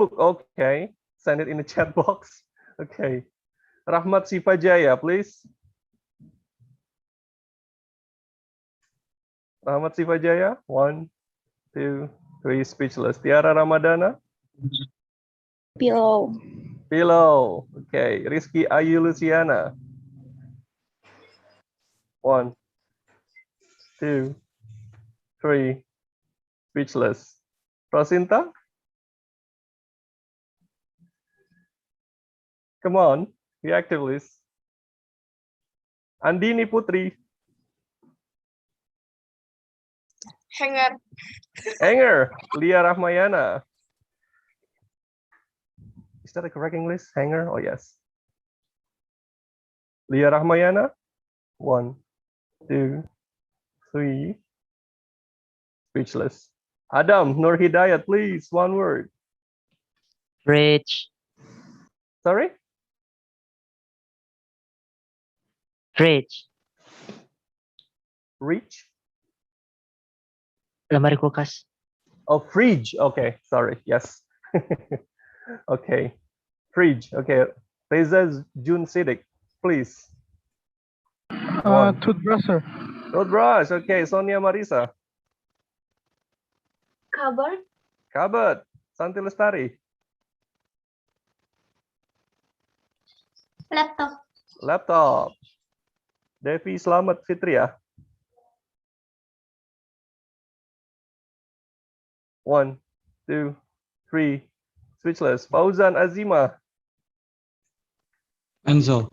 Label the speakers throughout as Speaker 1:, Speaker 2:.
Speaker 1: Okay, send it in the chat box. Okay, Rahmat Sifajaya, please. Rahmat Sifajaya, 1, 2, 3, speechless. Tiara Ramadana.
Speaker 2: Pillow.
Speaker 1: Pillow. Okay, Rizky Ayu Luciana. 1, 2, 3, speechless. Rosinta. Come on, be active, please. Andini Putri.
Speaker 2: Hanger.
Speaker 1: Hanger. Lia Rahmayana. Is that a correct English? Hanger? Oh, yes. Lia Rahmayana. 1, 2, 3. Speechless. Adam Nur Hidayat, please. One word.
Speaker 3: Fridge.
Speaker 1: Sorry?
Speaker 3: Fridge.
Speaker 1: Reach?
Speaker 3: Lemari kulkas.
Speaker 1: Oh, fridge. Okay, sorry. Yes. Okay. Fridge. Okay. Reza Jun Sidik, please.
Speaker 4: Toothbrusher.
Speaker 1: Toothbrush. Okay. Sonia Marisa.
Speaker 2: Cupboard.
Speaker 1: Cupboard. Santi Lestari.
Speaker 2: Laptop.
Speaker 1: Laptop. Devi Slamet Fitria. 1, 2, 3. Speechless. Fauzan Azima.
Speaker 4: Pencil.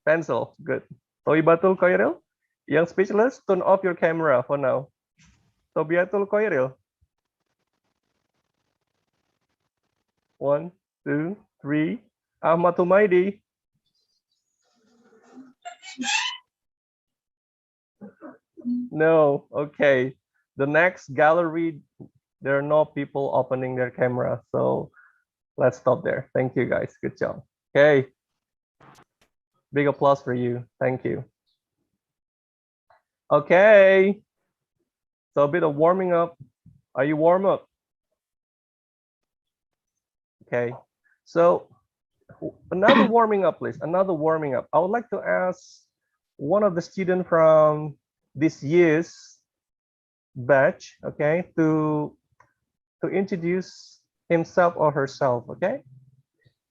Speaker 1: Pencil. Good. Toibatul Khairil. Yang speechless, turn off your camera for now. Tobiatul Khairil. 1, 2, 3. Ahmad Humaidi. No. Okay. The next gallery, there are no people opening their camera. So let's stop there. Thank you, guys. Good job. Okay. Big applause for you. Thank you. Okay. So a bit of warming up. Are you warm up? Okay. So another warming up, please. Another warming up. I would like to ask one of the students from this year's batch, okay, to introduce himself or herself, okay?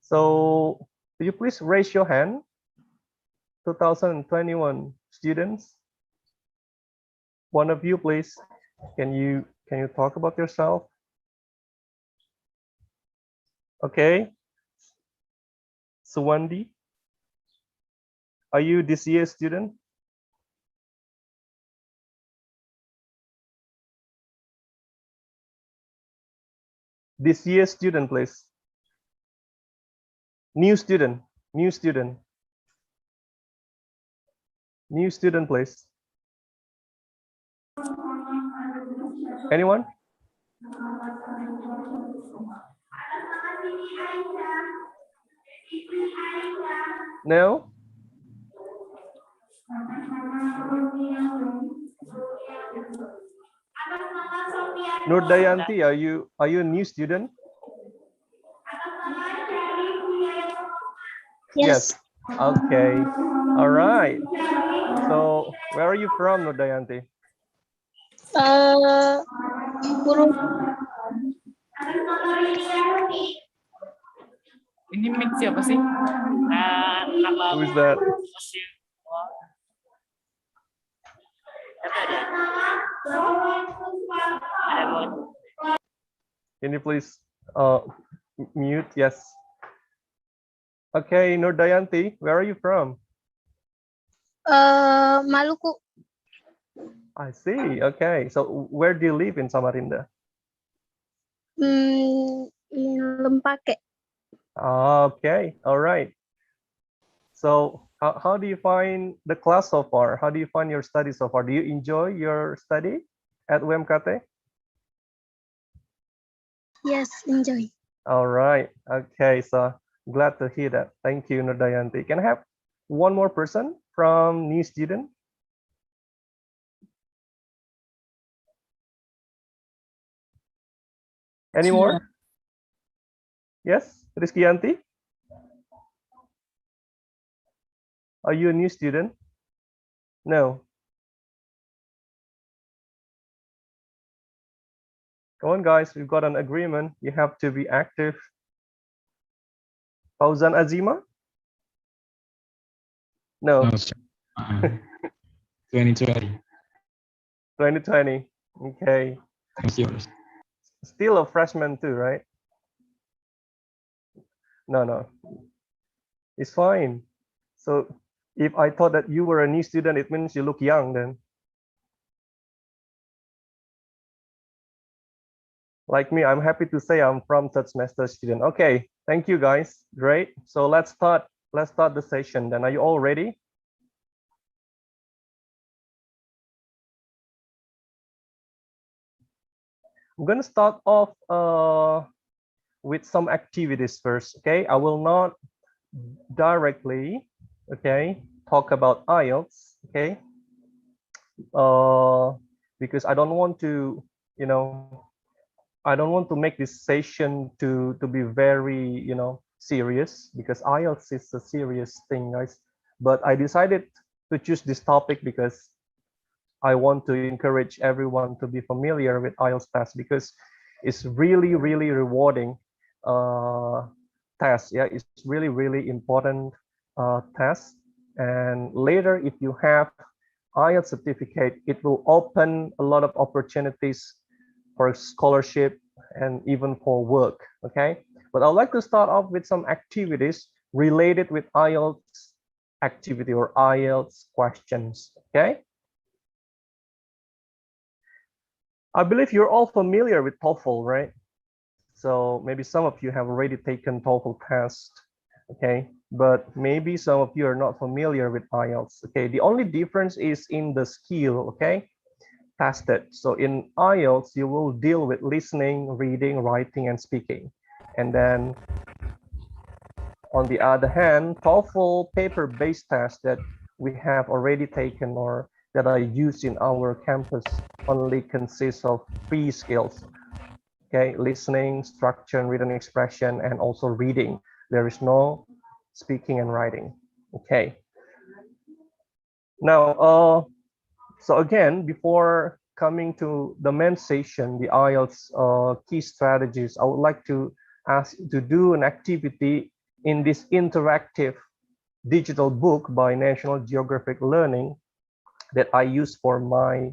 Speaker 1: So could you please raise your hand? 2021 students. One of you, please. Can you talk about yourself? Okay. Suwandi, are you this year's student? This year's student, please. New student, new student. New student, please. Anyone? No? Nurdayanti, are you a new student? Yes. Okay. All right. So where are you from, Nurdayanti?
Speaker 5: Ini mix siapa sih?
Speaker 1: Who is that? Can you please mute? Yes. Okay, Nurdayanti, where are you from?
Speaker 2: Maluku.
Speaker 1: I see. Okay. So where do you live in Samarinda?
Speaker 2: Lempake.
Speaker 1: Okay. All right. So how do you find the class so far? How do you find your study so far? Do you enjoy your study at UMKT?
Speaker 2: Yes, enjoy.
Speaker 1: All right. Okay. So glad to hear that. Thank you, Nurdayanti. Can I have one more person from new student? Any more? Yes, Rizkyanti? Are you a new student? No. Come on, guys. We've got an agreement. You have to be active. Fauzan Azima? No.
Speaker 4: No, sir. 2020.
Speaker 1: 2020. Okay.
Speaker 4: Thank you.
Speaker 1: Still a freshman too, right? No, no. It's fine. So if I thought that you were a new student, it means you look young then. Like me, I'm happy to say I'm from third semester student. Okay, thank you guys. Great. So let's start the session then. Are you all ready? I'm going to start off with some activities first. Okay, I will not directly, okay, talk about IELTS. Okay, because I don't want to, you know, I don't want to make this session to be very, you know, serious, because IELTS is a serious thing, guys. But I decided to choose this topic because I want to encourage everyone to be familiar with IELTS test, because it's really, really rewarding test. Yeah, it's really, really important test. And later, if you have IELTS certificate, it will open a lot of opportunities for scholarship and even for work. Okay, but I'd like to start off with some activities related with IELTS activity or IELTS questions. Okay, I believe you're all familiar with TOEFL, right? So maybe some of you have already taken TOEFL test. Okay, but maybe some of you are not familiar with IELTS. Okay, the only difference is in the skill. Okay, tested. So in IELTS, you will deal with listening, reading, writing, and speaking. And then on the other hand, TOEFL paper-based test that we have already taken or that are used in our campus only consists of 3 skills. Okay, listening, structure, and written expression, and also reading. There is no speaking and writing. Okay. Now, so again, before coming to the main session, the IELTS key strategies, I would like to ask you to do an activity in this interactive digital book by National Geographic Learning that I use for my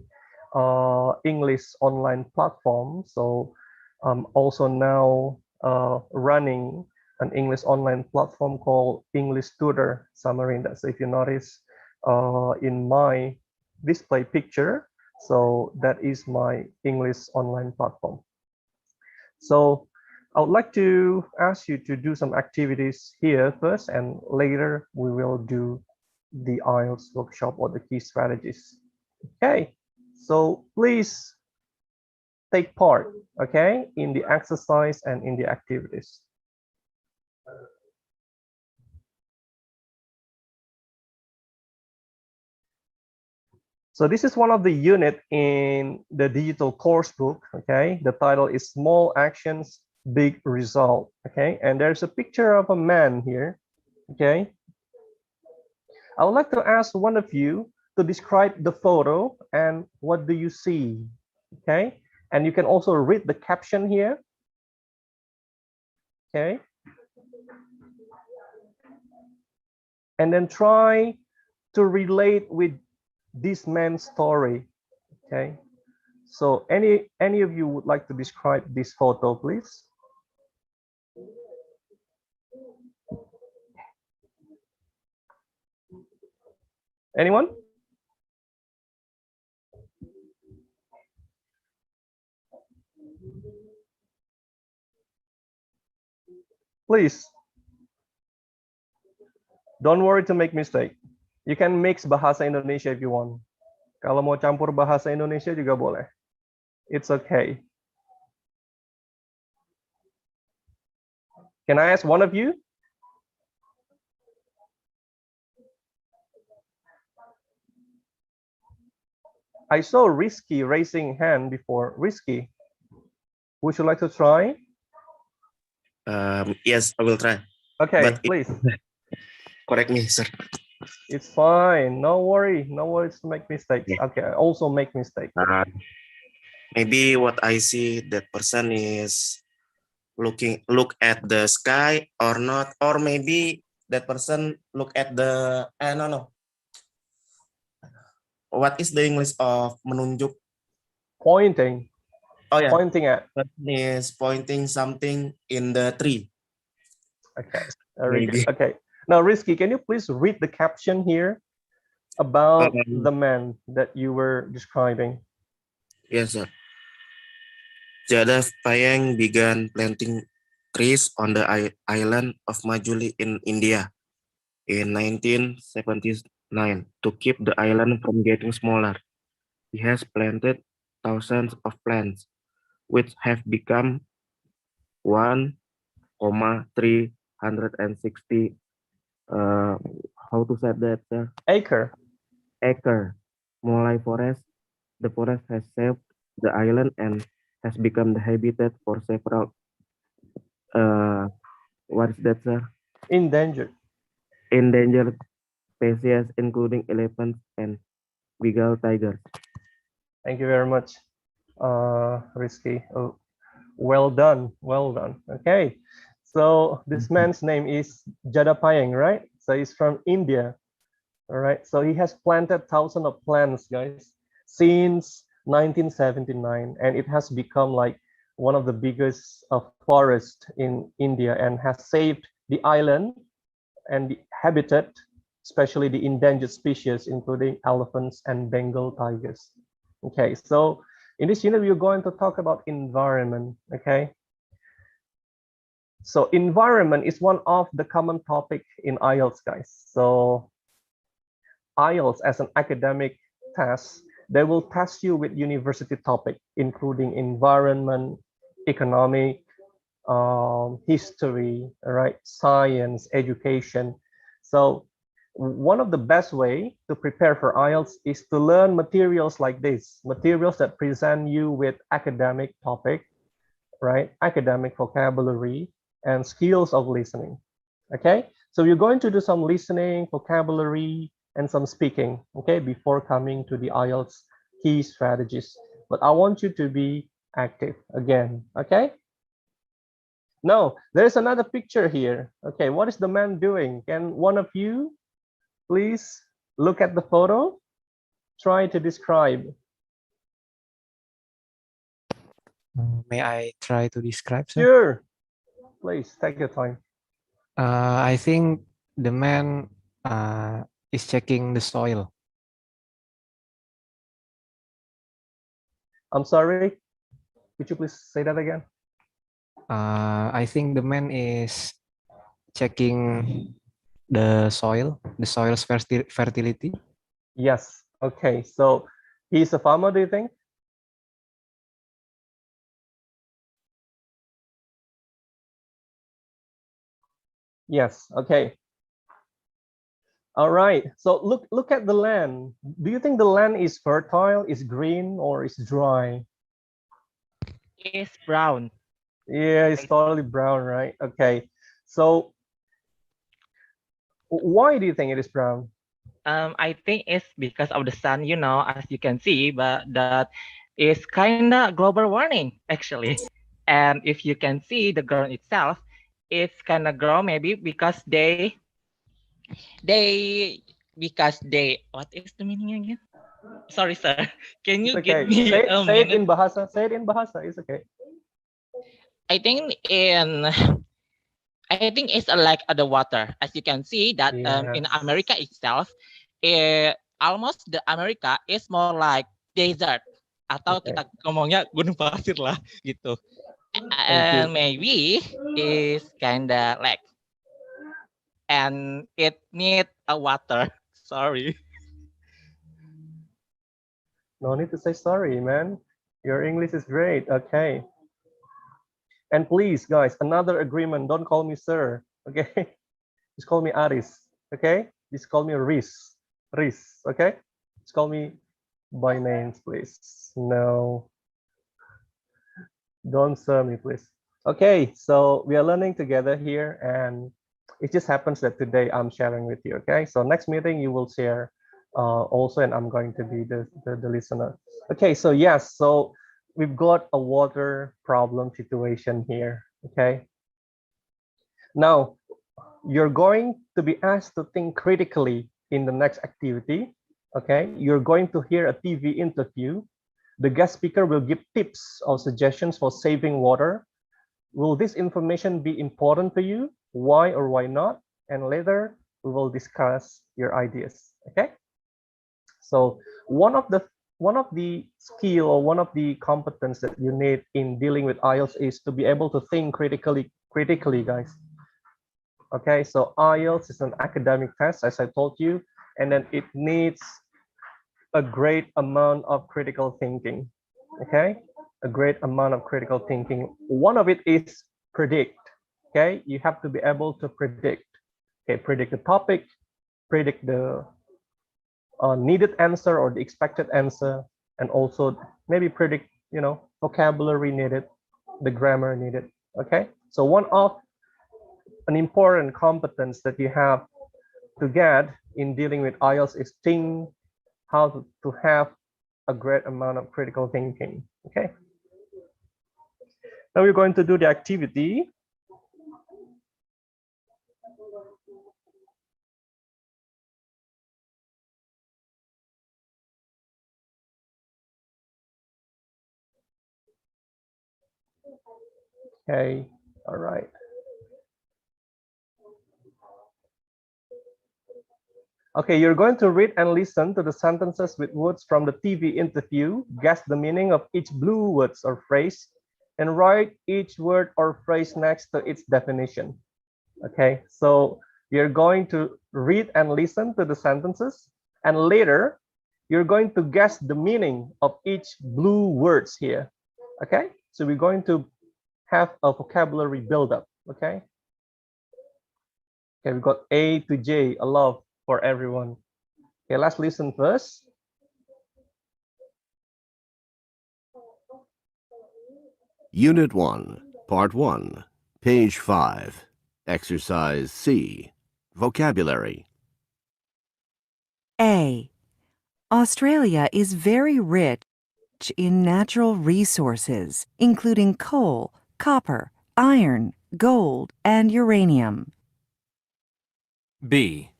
Speaker 1: English online platform. So I'm also now running an English online platform called English Tutor Summary. That's if you notice in my display picture. So that is my English online platform. So I would like to ask you to do some activities here first, and later we will do the IELTS workshop or the key strategies. Okay, so please take part, okay, in the exercise and in the activities. So this is one of the unit in the digital course book, okay? The title is Small Actions, Big Result, okay? And there's a picture of a man here, okay? I would like to ask one of you to describe the photo and what do you see, okay? And you can also read the caption here, okay? And then try to relate with this man's story, okay? So any of you would like to describe this photo, please? Anyone? Please. Don't worry to make mistake. You can mix bahasa Indonesia if you want. Kalau mau campur bahasa Indonesia juga boleh. It's okay. Can I ask one of you? I saw Risky raising hand before. Risky, would you like to try?
Speaker 4: Yes, I will try.
Speaker 1: Okay,
Speaker 4: But
Speaker 1: please.
Speaker 4: correct me, sir.
Speaker 1: It's fine. No worry. No worries to make mistakes.
Speaker 4: Yeah.
Speaker 1: Okay, I also make mistakes.
Speaker 4: Maybe what I see that person is look at the sky or not, or maybe that person look at the no. What is the English of menunjuk?
Speaker 1: Pointing.
Speaker 4: Oh yeah,
Speaker 1: Pointing at.
Speaker 4: person is pointing something in the tree.
Speaker 1: Okay. Very good.
Speaker 4: Maybe.
Speaker 1: Okay. Now, Rizky, can you please read the caption here about
Speaker 4: Um,
Speaker 1: the man that you were describing?
Speaker 4: Yes, sir. Jada Payeng began planting trees on the island of Majuli in India in 1979 to keep the island from getting smaller. He has planted thousands of plants, which have become 1,360 how to say that, sir?
Speaker 1: Acre.
Speaker 4: Acre. Mulai forest. The forest has saved the island and has become the habitat for several what is that, sir?
Speaker 1: Endangered.
Speaker 4: Endangered species, including elephants and Bengal tigers.
Speaker 1: Thank you very much, Rizky. Oh, well done. Well done. Okay. So this man's name is Jada Payeng, right? So he's from India. All right. So he has planted thousands of plants, guys, since 1979, and it has become like one of the biggest forests in India and has saved the island and the habitat, especially the endangered species, including elephants and Bengal tigers. Okay, so in this unit, we're going to talk about environment, okay? So environment is one of the common topic in IELTS, guys. So IELTS as an academic test, they will test you with university topic, including environment, economic, history, right, science, education. So one of the best way to prepare for IELTS is to learn materials like this, materials that present you with academic topic, right, academic vocabulary, and skills of listening. Okay, so you're going to do some listening, vocabulary, and some speaking, okay, before coming to the IELTS key strategies. But I want you to be active again, okay? No, there's another picture here. Okay, what is the man doing? Can one of you please look at the photo? Try to describe.
Speaker 5: May I try to describe, sir?
Speaker 1: Sure. Please take your time.
Speaker 5: I think the man is checking the soil.
Speaker 1: I'm sorry. Could you please say that again?
Speaker 5: I think the man is checking the soil's fertility.
Speaker 1: Yes. Okay. So he's a farmer, do you think? Yes. Okay. All right. So look at the land. Do you think the land is fertile, is green, or is dry?
Speaker 3: It's brown.
Speaker 1: Yeah, it's totally brown, right? Okay. So why do you think it is brown?
Speaker 3: I think it's because of the sun, as you can see, but that is kind of global warming, actually. And if you can see the ground itself, it's kind of grow maybe because what is the meaning again? Sorry, sir. Can
Speaker 1: It's
Speaker 3: you give
Speaker 1: okay.
Speaker 3: me
Speaker 1: Say,
Speaker 3: a
Speaker 1: say it
Speaker 3: minute?
Speaker 1: in Bahasa. Say it in Bahasa. It's okay.
Speaker 3: I think it's like the water. As you can see that in
Speaker 1: Yes.
Speaker 3: America itself, almost the America is more like desert atau
Speaker 1: Okay.
Speaker 3: kita ngomongnya gunung pasir lah gitu.
Speaker 1: Thank you.
Speaker 3: And maybe is kinda like and it need a water. Sorry.
Speaker 1: No need to say sorry, man. Your English is great. Okay. And please, guys, another agreement. Don't call me sir. Okay. Just call me Aris. Okay. Just call me Riz. Riz. Okay. Just call me by names, please. No. Don't sir me, please. Okay, so we are learning together here, and it just happens that today I'm sharing with you. Okay, so next meeting you will share also, and I'm going to be the listener. Okay, so yes, so we've got a water problem situation here. Okay, now you're going to be asked to think critically in the next activity. Okay, you're going to hear a TV interview. The guest speaker will give tips or suggestions for saving water. Will this information be important to you? Why or why not? And later we will discuss your ideas. Okay. So one of the skill or one of the competence that you need in dealing with IELTS is to be able to think critically, guys. Okay. So IELTS is an academic test, as I told you, and then it needs a great amount of critical thinking. Okay, a great amount of critical thinking. One of it is predict. Okay, you have to be able to predict. Okay, predict the topic, predict the needed answer or the expected answer, and also maybe predict, vocabulary needed, the grammar needed. Okay, so one of an important competence that you have to get in dealing with IELTS is think how to have a great amount of critical thinking. Okay. Now we're going to do the activity. Okay, all right. Okay, you're going to read and listen to the sentences with words from the TV interview. Guess the meaning of each blue words or phrase and write each word or phrase next to its definition. Okay, so you're going to read and listen to the sentences, and later you're going to guess the meaning of each blue words here. Okay, so we're going to have a vocabulary buildup. Okay. Okay, we've got A to J, a love for everyone. Okay, let's listen first.
Speaker 6: Unit 1, Part 1, page 5, Exercise C, Vocabulary.
Speaker 7: A. Australia is very rich in natural resources, including coal, copper, iron, gold, and uranium.
Speaker 8: B.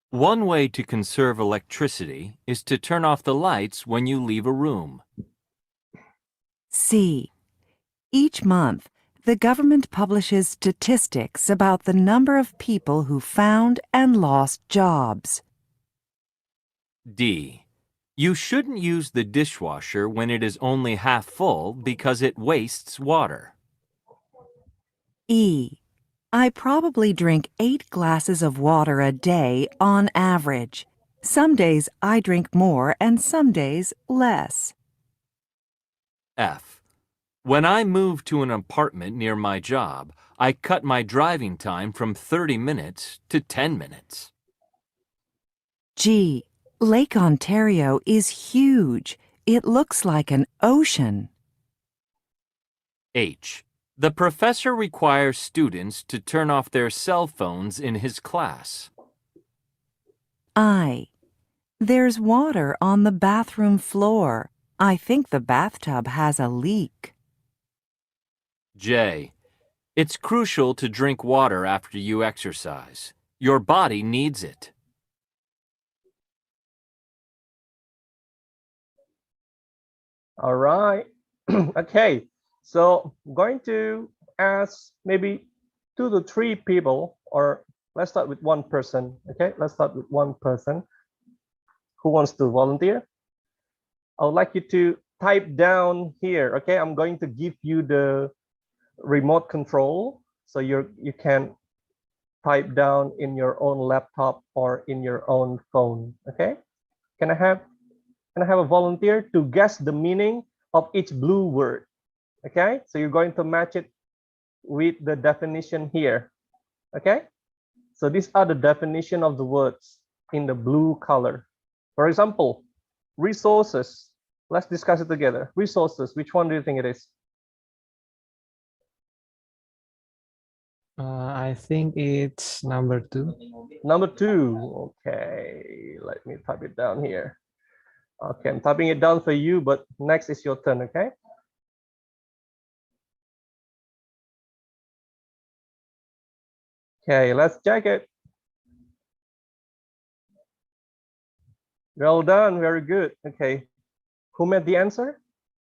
Speaker 8: One way to conserve electricity is to turn off the lights when you leave a room.
Speaker 7: C. Each month, the government publishes statistics about the number of people who found and lost jobs.
Speaker 8: D. You shouldn't use the dishwasher when it is only half full because it wastes water.
Speaker 7: E. I probably drink 8 glasses of water a day on average. Some days I drink more and some days less.
Speaker 8: F. When I moved to an apartment near my job, I cut my driving time from 30 minutes to 10 minutes.
Speaker 7: G. Lake Ontario is huge. It looks like an ocean.
Speaker 8: H. The professor requires students to turn off their cell phones in his class.
Speaker 7: I. There's water on the bathroom floor. I think the bathtub has a leak.
Speaker 8: J. It's crucial to drink water after you exercise. Your body needs it.
Speaker 1: All right. Okay, so I'm going to ask maybe 2 to 3 people, or let's start with one person. Okay, let's start with one person who wants to volunteer. I would like you to type down here. Okay, I'm going to give you the remote control, so you can type down in your own laptop or in your own phone. Okay, can I have a volunteer to guess the meaning of each blue word? Okay, so you're going to match it with the definition here. Okay, so these are the definition of the words in the blue color. For example, resources. Let's discuss it together. Resources, which one do you think it is?
Speaker 5: I think it's number 2.
Speaker 1: Number 2. Okay, let me type it down here. Okay, I'm typing it down for you, but next is your turn, okay? Okay, let's check it. Well done, very good. Okay, who made the answer?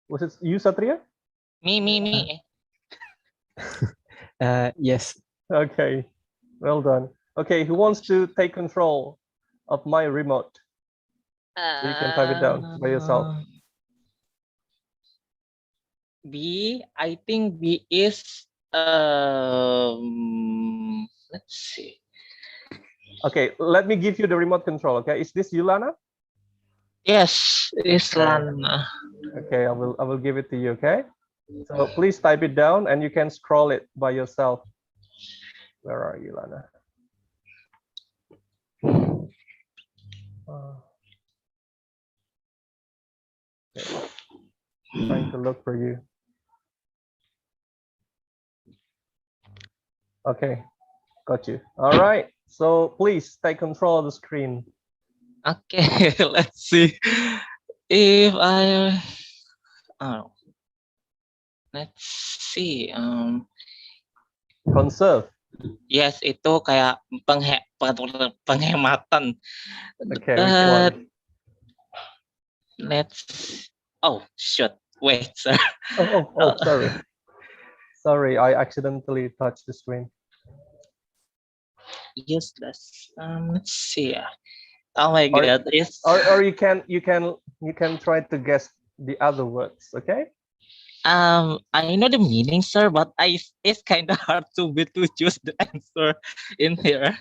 Speaker 1: Was it you, Satria?
Speaker 3: Me.
Speaker 5: Yes.
Speaker 1: Okay, well done. Okay, who wants to take control of my remote? So you can type it down by yourself.
Speaker 3: B, I think B is let's see.
Speaker 1: Okay, let me give you the remote control. Okay, is this Yulana?
Speaker 3: Yes, it's
Speaker 1: Okay.
Speaker 3: Lana.
Speaker 1: Okay, I will give it to you. Okay, so please type it down and you can scroll it by yourself. Where are you, Lana? Okay. Trying to look for you. Okay, got you. All right, so please take control of the screen.
Speaker 3: Okay, let's see. If I let's see.
Speaker 1: Conserve.
Speaker 3: Yes, itu kayak penghematan.
Speaker 1: Okay, which one?
Speaker 3: Let's. Oh, shoot. Wait, sir.
Speaker 1: Oh, sorry. Sorry, I accidentally touched the screen.
Speaker 3: Useless. Let's see. Oh my God!
Speaker 1: Or you can try to guess the other words. Okay.
Speaker 3: I know the meaning, sir, but it's kind of hard to choose the answer in here.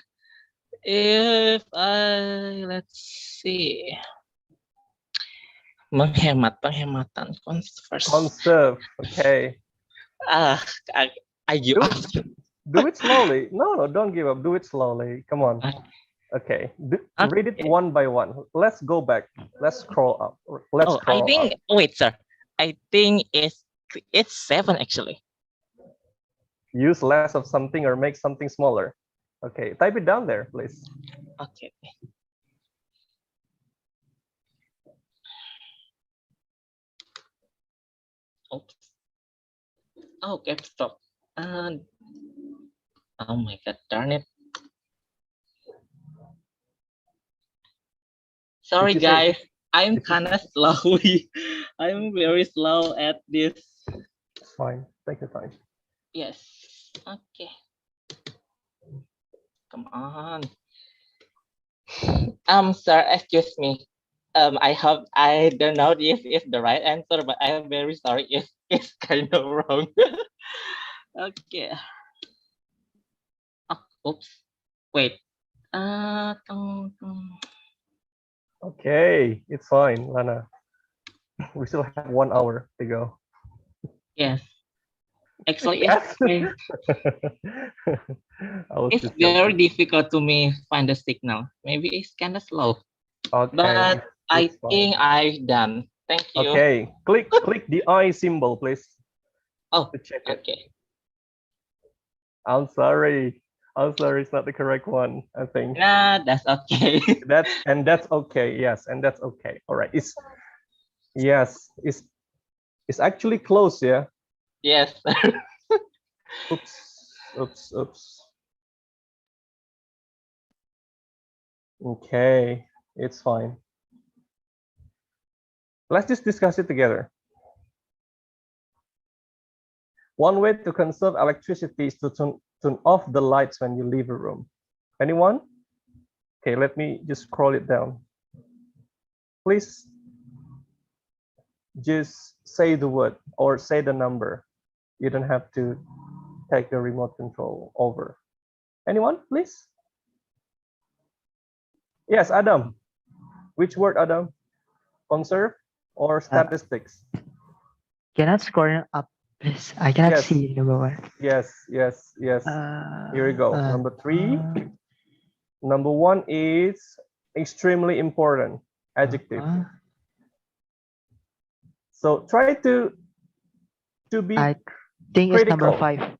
Speaker 3: If let's see, penghematan,
Speaker 1: Conserve. Okay.
Speaker 3: I give up.
Speaker 1: Do it slowly. No, don't give up. Do it slowly. Come on. Okay. Read it one by one. Let's go back. Let's scroll up. Let's scroll up.
Speaker 3: Wait, sir. I think it's 7 actually.
Speaker 1: Use less of something or make something smaller. Okay, type it down there, please.
Speaker 3: Okay. Oops. Okay, stop. Oh my God, darn it. Sorry, guys. I'm kind of slow. I'm very slow at this.
Speaker 1: It's fine. Take your time.
Speaker 3: Yes. Okay. Come on. Sir, excuse me. I hope I don't know if it's the right answer, but I am very sorry if it's kind of wrong. Okay. Oh, oops. Wait.
Speaker 1: Okay, it's fine, Lana. We still have 1 hour to go.
Speaker 3: Yes. Actually, it's very difficult to me find the signal. Maybe it's kind of slow.
Speaker 1: Okay.
Speaker 3: But I think I've done. Thank you.
Speaker 1: Okay. Click the I symbol, please.
Speaker 3: Oh,
Speaker 1: to check it.
Speaker 3: Okay.
Speaker 1: I'm sorry. It's not the correct one, I think.
Speaker 3: Nah, that's okay.
Speaker 1: That's okay. Yes, and that's okay. All right. It's actually close, yeah.
Speaker 3: Yes.
Speaker 1: Oops. Okay, it's fine. Let's just discuss it together. One way to conserve electricity is to turn off the lights when you leave a room. Anyone? Okay, let me just scroll it down. Please just say the word or say the number. You don't have to take the remote control over. Anyone, please? Yes, Adam. Which word, Adam? Conserve or statistics?
Speaker 9: Cannot score up, please. I cannot see number 1.
Speaker 1: Yes. Here we go. Number 3. Number 1 is extremely important. Adjective. So try to be
Speaker 9: I think
Speaker 1: critical.
Speaker 9: it's number 5.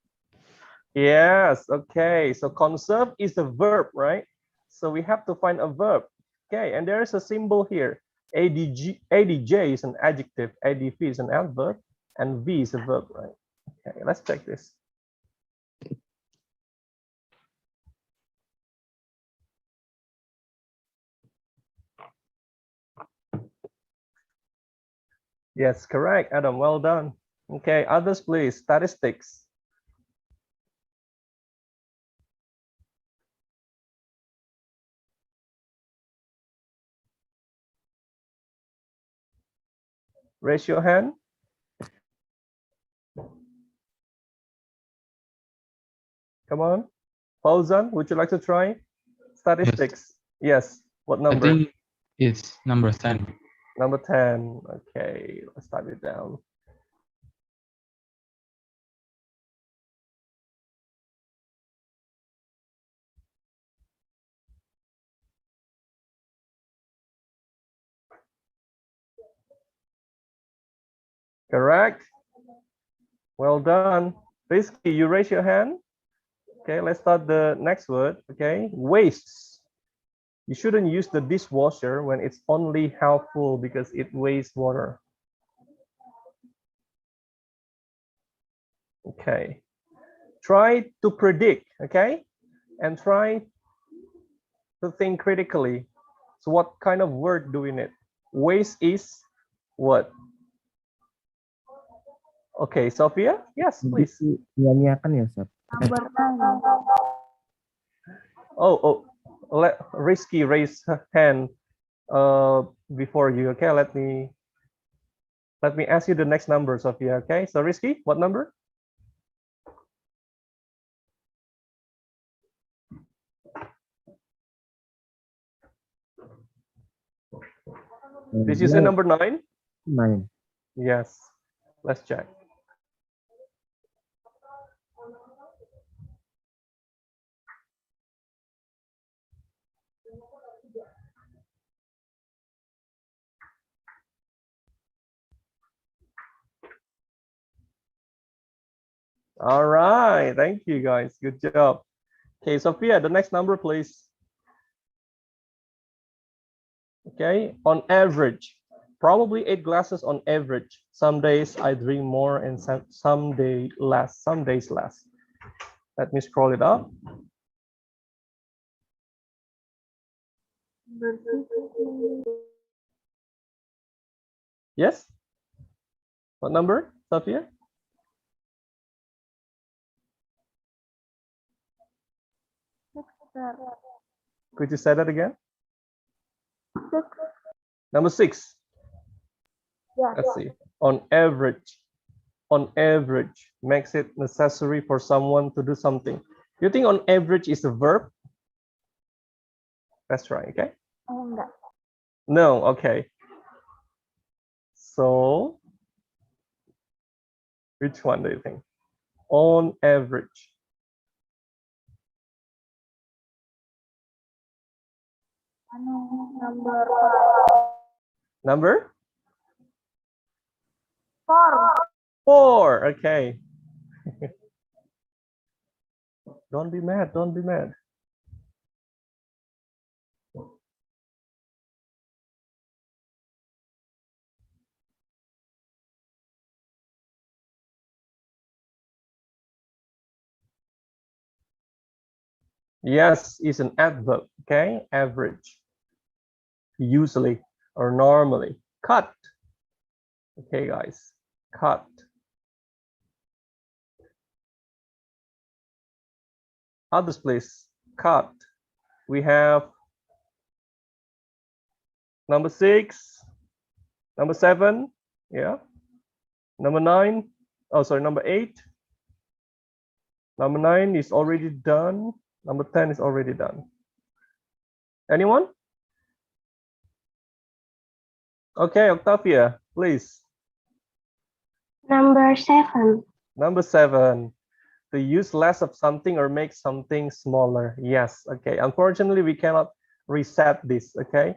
Speaker 1: Yes, okay. So conserve is a verb, right? So we have to find a verb. Okay, and there is a symbol here. ADJ is an adjective, ADV is an adverb, and V is a verb, right? Okay, let's check this. Yes, correct, Adam. Well done. Okay, others, please. Statistics. Raise your hand. Come on. Fauzan, would you like to try? Statistics. Yes. What
Speaker 10: I
Speaker 1: number?
Speaker 10: think it's number 10.
Speaker 1: Number 10. Okay, let's type it down. Correct. Well done. Rizky, you raise your hand. Okay, let's start the next word. Okay, wastes. You shouldn't use the dishwasher when it's only half full because it wastes water. Okay. Try to predict, okay? And try to think critically. So what kind of word do we need? Waste is what? Okay, Sophia? Yes, please.
Speaker 4: Dianiakan ya, Sir.
Speaker 1: Oh, let Risky raise her hand before you. Okay, let me ask you the next number, Sophia. Okay, so Risky, what number? Did you say number 9?
Speaker 4: 9.
Speaker 1: Yes. Let's check. All right. Thank you, guys. Good job. Okay, Sophia, the next number, please. Okay, on average, probably 8 glasses on average. Some days I drink more and some days less. Let me scroll it up. Yes? What number, Sophia? Could you say that again? Number 6. Let's see. On average makes it necessary for someone to do something. You think on average is a verb? Let's try, okay? No, okay. So, which one do you think? On average. Number? 4, okay. Don't be mad, don't be mad. Yes, is an adverb, okay? Average. Usually or normally. Cut. Okay, guys. Cut. Others, please. Cut. We have number 6, number 7, yeah. Number 9. Oh, sorry, number 8. Number 9 is already done. Number 10 is already done. Anyone? Okay, Octavia, please.
Speaker 2: Number 7.
Speaker 1: Number 7. To use less of something or make something smaller. Yes, okay. Unfortunately, we cannot reset this, okay?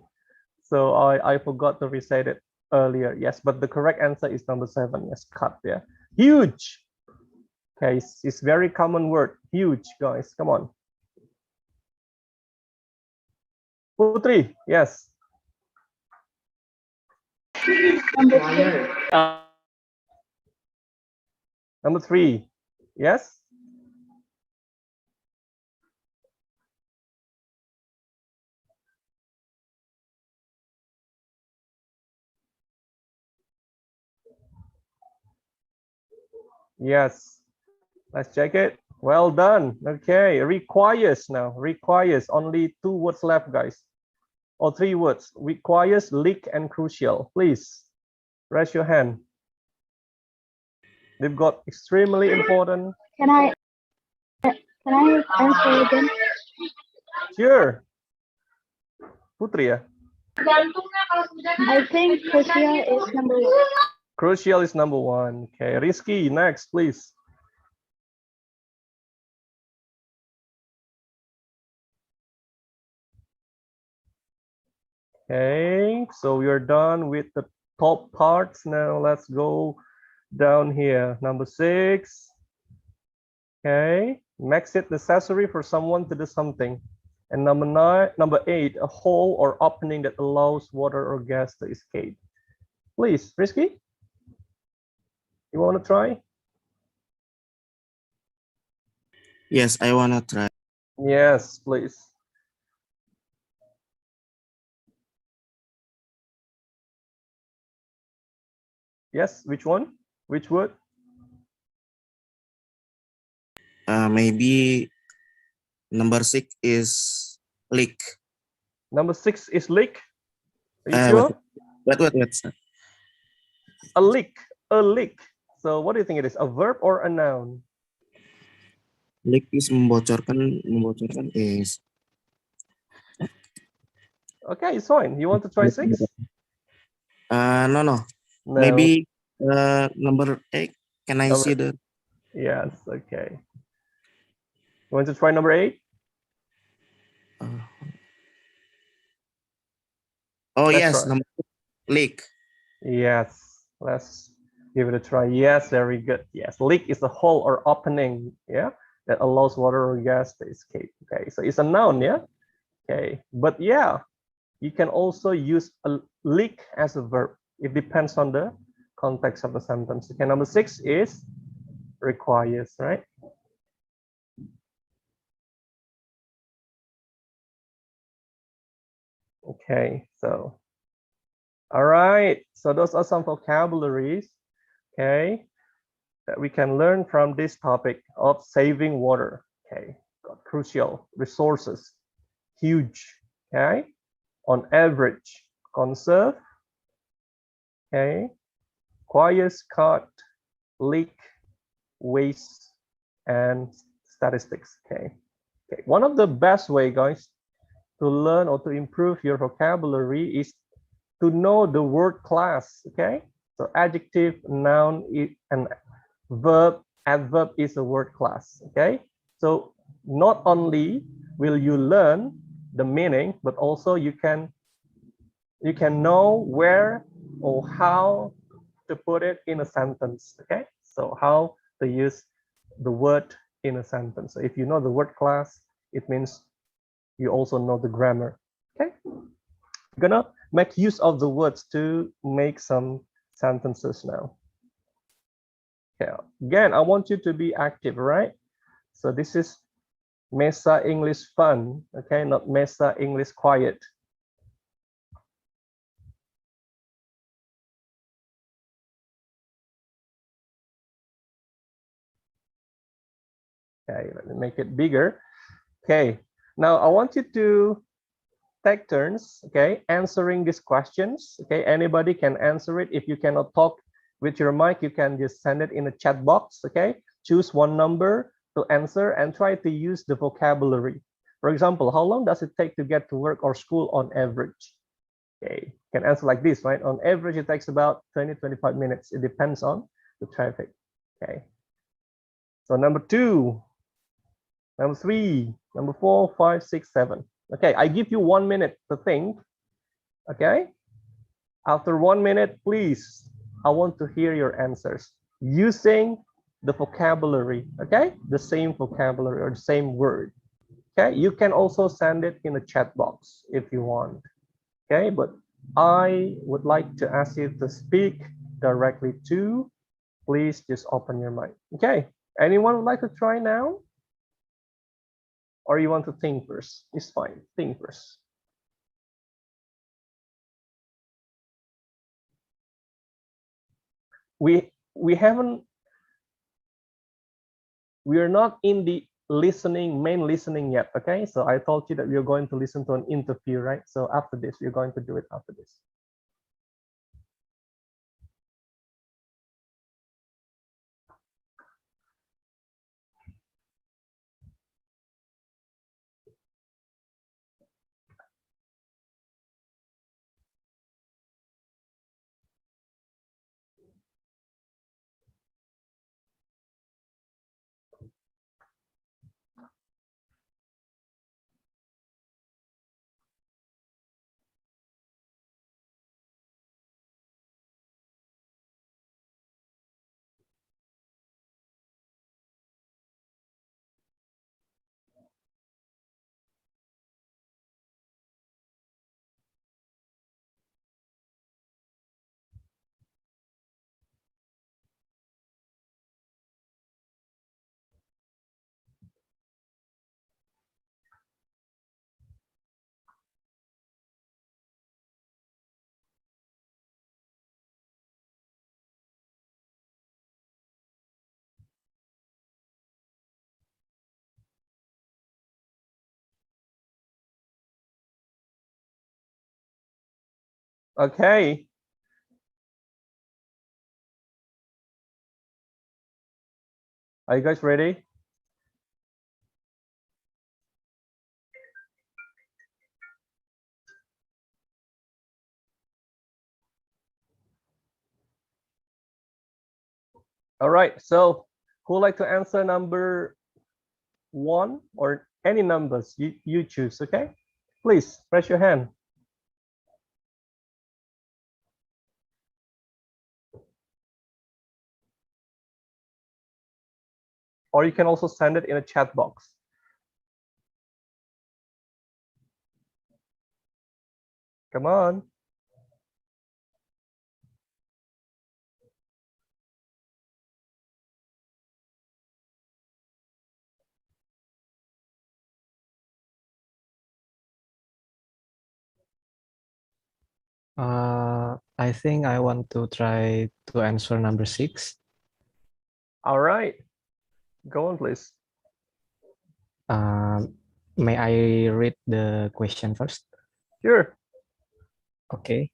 Speaker 1: So I forgot to reset it earlier. Yes, but the correct answer is number 7. Yes, cut, yeah. Huge. Okay, it's very common word. Huge, guys. Come on. Putri, yes.
Speaker 2: Number 3.
Speaker 1: Number 3, yes. Yes. Let's check it. Well done. Okay, requires now. Requires, only 2 words left, guys. Or 3 words. Requires, leak, and crucial. Please raise your hand. They've got extremely important.
Speaker 2: Can I answer again?
Speaker 1: Sure. Putri, ya?
Speaker 2: I think crucial is number 1.
Speaker 1: Crucial is number 1. Okay, Rizky, next, please. Okay, so we are done with the top parts. Now let's go down here. Number 6. Okay, makes it necessary for someone to do something. And number 8, a hole or opening that allows water or gas to escape. Please, Rizky, you want to try?
Speaker 4: Yes, I wanna try.
Speaker 1: Yes, please. Yes, which one? Which word?
Speaker 4: Maybe number 6 is leak.
Speaker 1: Number 6 is leak. Are you sure?
Speaker 4: Wait, sir.
Speaker 1: A leak. A leak. So what do you think it is? A verb or a noun?
Speaker 4: Leak is membocorkan is.
Speaker 1: Okay, it's fine. You want to try 6?
Speaker 4: No.
Speaker 1: No.
Speaker 4: Maybe number 8. Can I
Speaker 1: Number-
Speaker 4: see the?
Speaker 1: Yes, okay. You want to try number 8?
Speaker 4: Oh,
Speaker 1: Let's
Speaker 4: yes,
Speaker 1: try.
Speaker 4: number 6, leak.
Speaker 1: Yes, let's give it a try. Yes, very good. Yes, leak is a hole or opening, yeah, that allows water or gas to escape. Okay, so it's a noun, yeah. Okay, but yeah, you can also use a leak as a verb. It depends on the context of the sentence. Okay, number 6 is requires, right? Okay, so all right, so those are some vocabularies, okay, that we can learn from this topic of saving water. Okay, got crucial, resources, huge, okay, on average, conserve, okay, requires, cut, leak, waste, and statistics. Okay, one of the best way, guys, to learn or to improve your vocabulary is to know the word class. Okay, so adjective, noun, and verb, adverb is a word class. Okay, so not only will you learn the meaning, but also you can know where or how to put it in a sentence. Okay, so how to use the word in a sentence. So if you know the word class, it means you also know the grammar. Okay, I'm gonna make use of the words to make some sentences now. Okay, again, I want you to be active, right? So this is Mesa English Fun, okay, not Mesa English Quiet. Okay, let me make it bigger. Okay, now I want you to take turns, okay, answering these questions. Okay, anybody can answer it. If you cannot talk with your mic, you can just send it in a chat box. Okay, choose one number to answer and try to use the vocabulary. For example, how long does it take to get to work or school on average? Okay, you can answer like this, right? On average, it takes about 20-25 minutes. It depends on the traffic. Okay, so number 2, number 3, number 4, 5, 6, 7. Okay, I give you 1 minute to think. Okay, after 1 minute, please, I want to hear your answers using the vocabulary, okay? The same vocabulary or the same word, okay? You can also send it in a chat box if you want, okay? But I would like to ask you to speak directly to, please just open your mic, okay? Anyone would like to try now? Or you want to think first? It's fine, think first. We are not in the main listening yet, okay? So I told you that we're going to listen to an interview, right? So after this, we're going to do it after this. Okay. Are you guys ready? All right, so who would like to answer number 1 or any numbers you choose, okay? Please raise your hand. Or you can also send it in a chat box. Come on.
Speaker 5: I think I want to try to answer number 6.
Speaker 1: All right, go on, please.
Speaker 5: May I read the question first?
Speaker 1: Sure.
Speaker 5: Okay.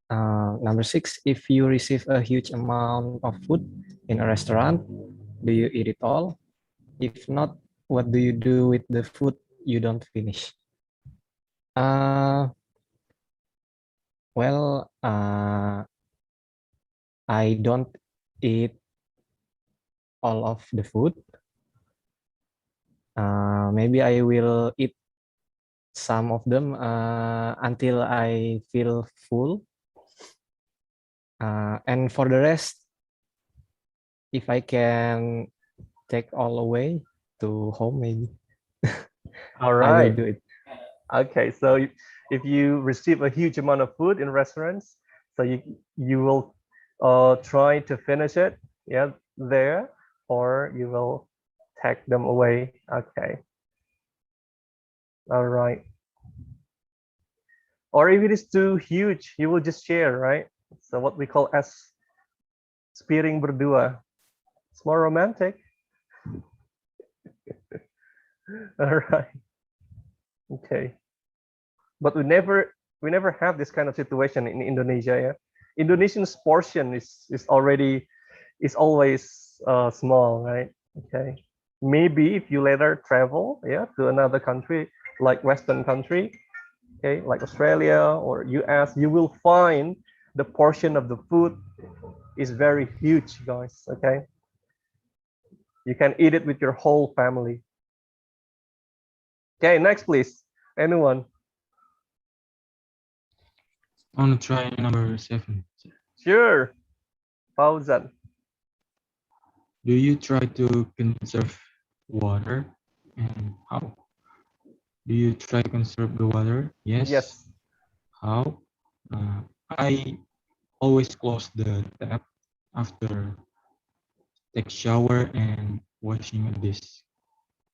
Speaker 5: Number 6, if you receive a huge amount of food in a restaurant, do you eat it all? If not, what do you do with the food you don't finish? Well, I don't eat all of the food. Maybe I will eat some of them until I feel full. And for the rest, if I can take all away to home, maybe.
Speaker 1: All
Speaker 5: I will
Speaker 1: right.
Speaker 5: do it.
Speaker 1: Okay, so if you receive a huge amount of food in restaurants, so you will try to finish it, yeah, there, or you will take them away. Okay. All right. Or if it is too huge, you will just share, right? So what we call as piring berdua. It's more romantic. All right. Okay. But we never have this kind of situation in Indonesia. Yeah, Indonesian's portion is always small, right? Okay, maybe if you later travel, yeah, to another country like Western country, okay, like Australia or US, you will find the portion of the food is very huge, guys. Okay, you can eat it with your whole family. Okay, next, please. Anyone?
Speaker 10: I want to try number 7.
Speaker 1: Sure. Fauzan.
Speaker 10: Do you try to conserve water, and how? Do you try to conserve the water? Yes.
Speaker 1: Yes.
Speaker 10: How? I always close the tap after take shower and washing a dish,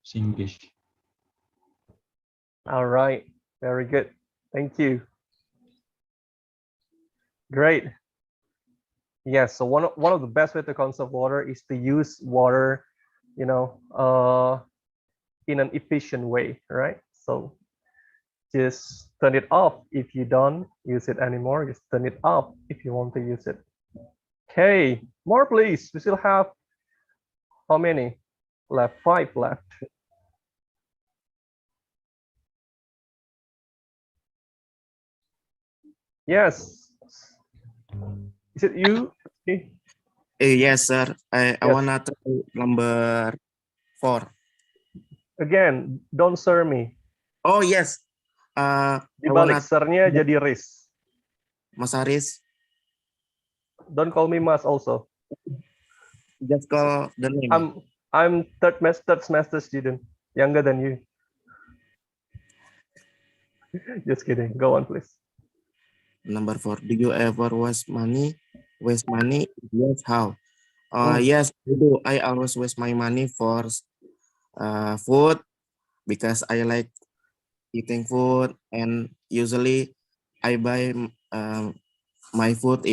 Speaker 10: sink dish.
Speaker 1: All right. Very good. Thank you. Great. Yes. So one of the best way to conserve water is to use water, you know, in an efficient way, right? So just turn it off if you don't use it anymore. Just turn it off if you want to use it. Okay, more please. We still have how many left? 5 left. Yes. Is it you? Okay.
Speaker 4: Yes, sir. I
Speaker 1: Yes.
Speaker 4: wanna try number 4.
Speaker 1: Again, don't sir me.
Speaker 4: Oh yes. I
Speaker 1: Dibalik
Speaker 4: wanna
Speaker 1: sirnya jadi Riz.
Speaker 4: Mas Aris.
Speaker 1: Don't call me Mas also.
Speaker 4: Just call the name.
Speaker 1: I'm third semester student, younger than you. Just kidding. Go on, please.
Speaker 4: Number 4. Do you ever waste money? Waste money? Yes. How? Yes, I do. I always waste my money for food because I like eating food, and usually I buy my food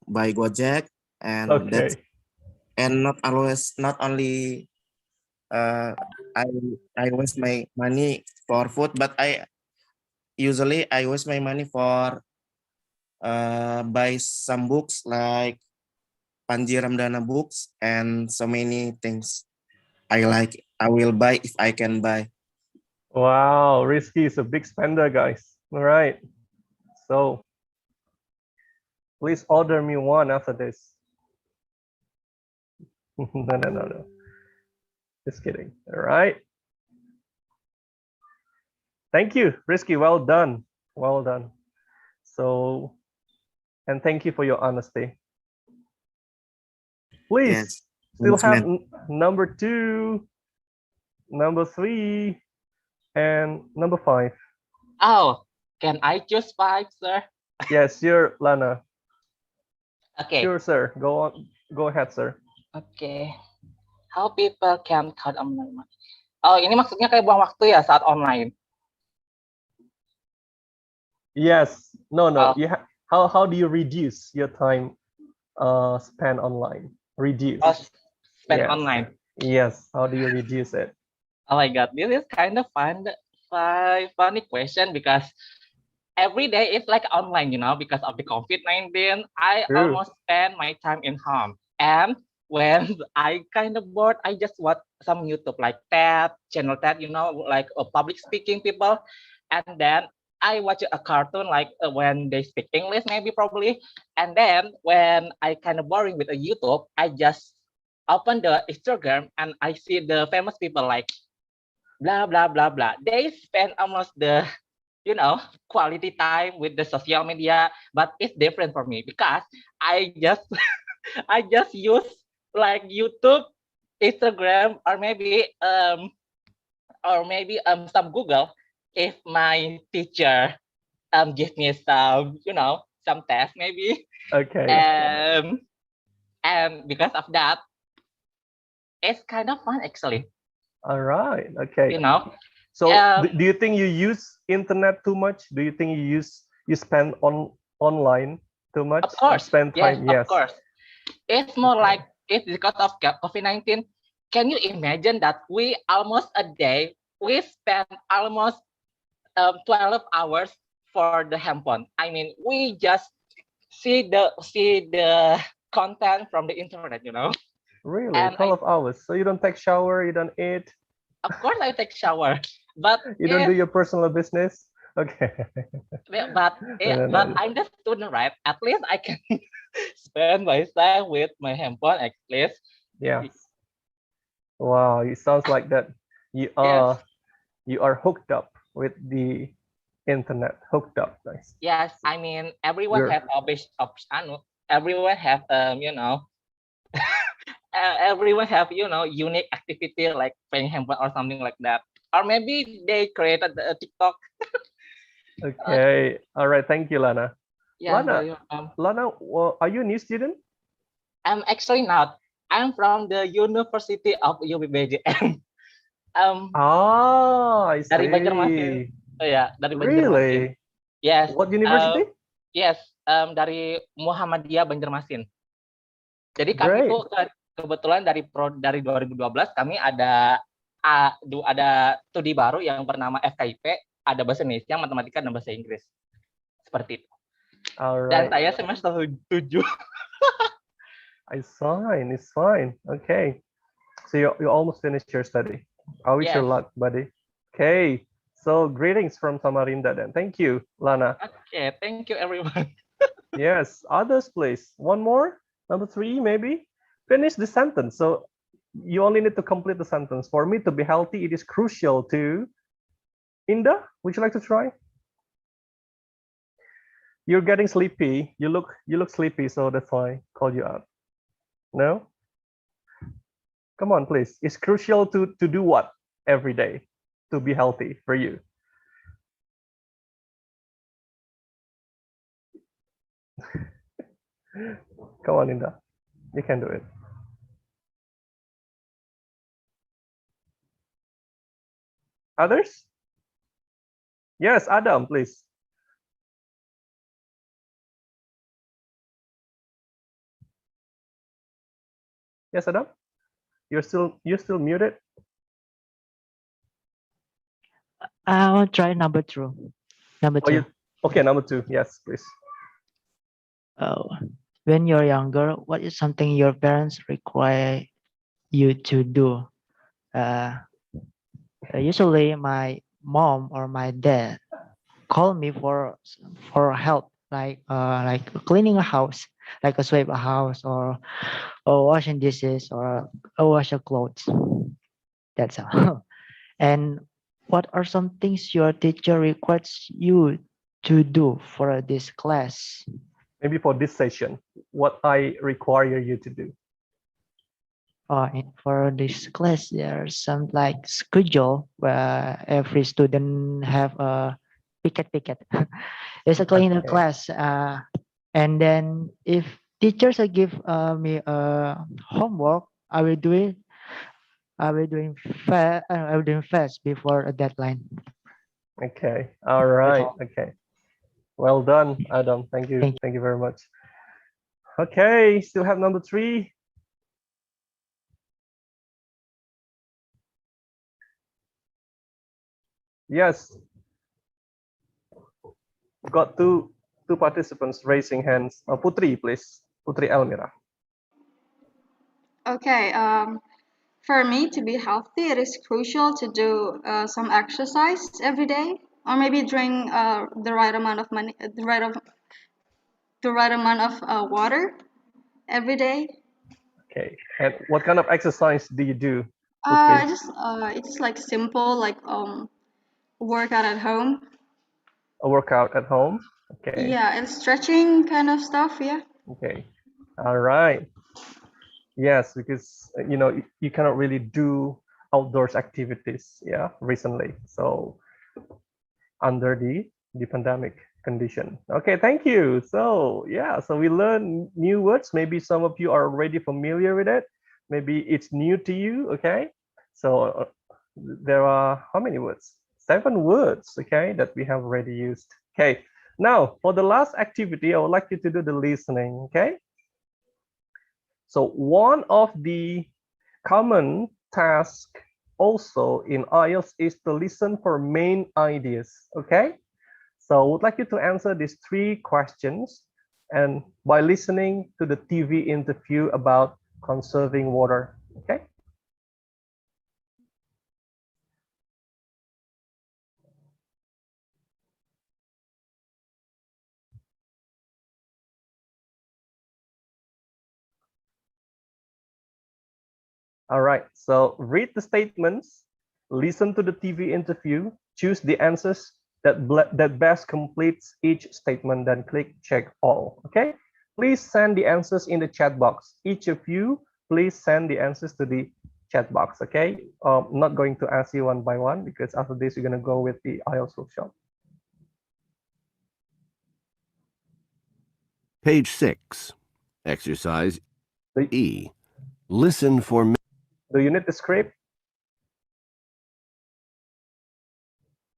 Speaker 4: by Gojek, and that's
Speaker 1: Okay.
Speaker 4: and not only I waste my money for food, but I waste my money for buy some books like Panji Ramdana books and so many things I like. I will buy if I can buy.
Speaker 1: Wow, Risky is a big spender, guys. All right. So please order me one after this. No. Just kidding. All right. Thank you, Risky. Well done. Well done. So, and thank you for your honesty. Please,
Speaker 4: Yes.
Speaker 1: still
Speaker 4: Thanks,
Speaker 1: have
Speaker 4: man.
Speaker 1: number 2, number 3, and number 5.
Speaker 3: Oh, can I choose 5, sir?
Speaker 1: Yes, you're Lana.
Speaker 3: Okay.
Speaker 1: Sure, sir. Go on. Go ahead, sir.
Speaker 3: Okay. How people can cut online? Oh, ini maksudnya kayak buang waktu ya saat online.
Speaker 1: Yes. No.
Speaker 3: Oh.
Speaker 1: How do you reduce your time spent online? Reduce.
Speaker 3: Spend
Speaker 1: yes.
Speaker 3: online.
Speaker 1: Yes. How do you reduce it?
Speaker 3: Oh my God, this is kind of funny question because every day it's like online, because of the COVID-19. I
Speaker 1: True.
Speaker 3: almost spend my time in home, and when I kind of bored, I just watch some YouTube like channel TED, like public speaking people, and then I watch a cartoon like when they speak English, maybe probably, and then when I kind of boring with a YouTube, I just open the Instagram and I see the famous people like blah blah blah blah. They spend almost the quality time with the social media, but it's different for me because I just I just use like YouTube, Instagram, or maybe some Google if my teacher give me some some test maybe.
Speaker 1: Okay.
Speaker 3: And because of that, it's kind of fun actually.
Speaker 1: All right. Okay. So do you think you use internet too much? Do you think you spend online too much?
Speaker 3: Of course.
Speaker 1: Spend time. Yes.
Speaker 3: Of course. It's more like it's because of COVID-19. Can you imagine that we almost a day we spend almost 12 hours for the handphone? I mean, we just see the content from the internet,
Speaker 1: Really?
Speaker 3: And
Speaker 1: 12 hours. So you don't take shower, you don't eat?
Speaker 3: Of course I take shower, but
Speaker 1: you don't do your personal business? Okay.
Speaker 3: But I'm the student, right? At least I can spend my time with my handphone at least.
Speaker 1: Yeah. Wow, it sounds like that you are hooked up with the internet. Hooked up, guys.
Speaker 3: Yes, I mean everyone have everyone have Everyone have unique activity like playing handball or something like that, or maybe they created a TikTok.
Speaker 1: Okay. All right. Thank you, Lana.
Speaker 3: Yeah,
Speaker 1: Lana,
Speaker 3: very welcome.
Speaker 1: Lana, are you a new student?
Speaker 3: I'm actually not. I'm from the University of UBBJM.
Speaker 1: I
Speaker 3: Dari Banjarmasin.
Speaker 1: see.
Speaker 3: Oh ya, dari Banjarmasin.
Speaker 1: Really?
Speaker 3: Yes.
Speaker 1: What university?
Speaker 3: Yes, dari Muhammadiyah Banjarmasin. Jadi kami
Speaker 1: Great.
Speaker 3: tuh kebetulan dari 2012 kami ada studi baru yang bernama FKIP, ada bahasa Indonesia, matematika dan bahasa Inggris. Seperti itu.
Speaker 1: All
Speaker 3: Dan
Speaker 1: right.
Speaker 3: saya semester 7.
Speaker 1: It's fine. It's fine. Okay. So you almost finished your study. I wish you
Speaker 3: Yes.
Speaker 1: luck, buddy. Okay. So greetings from Samarinda then. Thank you, Lana.
Speaker 3: Okay, thank you everyone.
Speaker 1: Yes. Others, please. One more. Number 3, maybe. Finish the sentence. So you only need to complete the sentence. For me to be healthy, it is crucial to. Inda, would you like to try? You're getting sleepy. You look sleepy, so that's why I called you out. No? Come on, please. It's crucial to do what every day to be healthy for you? Come on, Inda. You can do it. Others? Yes, Adam, please. Yes, Adam? You're still muted?
Speaker 9: I will try number 2. Number 2.
Speaker 1: Okay, number 2. Yes, please.
Speaker 9: When you're younger, what is something your parents require you to do? Usually my mom or my dad call me for help, like cleaning a house, like a sweep a house, or washing dishes, or wash your clothes. That's all. And what are some things your teacher requires you to do for this class?
Speaker 1: Maybe for this session, what I require you to do.
Speaker 9: For this class, there's some like schedule where every student have a picket. Basically in the class, and then if teachers give me a homework, I will do it. I will doing fast before a deadline.
Speaker 1: Okay. All right. Okay. Well done, Adam. Thank you. Thank you very much. Okay. Still have number 3. Yes. Got two participants raising hands. Putri, please. Putri Elmira.
Speaker 2: Okay. For me to be healthy, it is crucial to do some exercise every day, or maybe drink the right amount of water every day.
Speaker 1: Okay. And what kind of exercise do you do, Putri?
Speaker 2: It's like simple, like workout at home.
Speaker 1: A workout at home? Okay.
Speaker 2: Yeah, and stretching kind of stuff. Yeah.
Speaker 1: Okay. All right. Yes, because you cannot really do outdoors activities, recently. So under the pandemic condition. Okay, thank you. So so we learned new words. Maybe some of you are already familiar with it. Maybe it's new to you. Okay, so there are how many words? 7 words. Okay, that we have already used. Okay, now for the last activity, I would like you to do the listening. Okay. So one of the common tasks also in IELTS is to listen for main ideas. Okay. So I would like you to answer these 3 questions, and by listening to the TV interview about conserving water. Okay. All right. So read the statements, listen to the TV interview, choose the answers that best completes each statement, then click check all. Okay. please send the answers in the chat box. Each of you, please send the answers to the chat box, okay? I'm not going to ask you one by one because after this, we're going to go with the IELTS workshop.
Speaker 6: Page 6. Exercise E. Listen for...
Speaker 1: Do you need the script?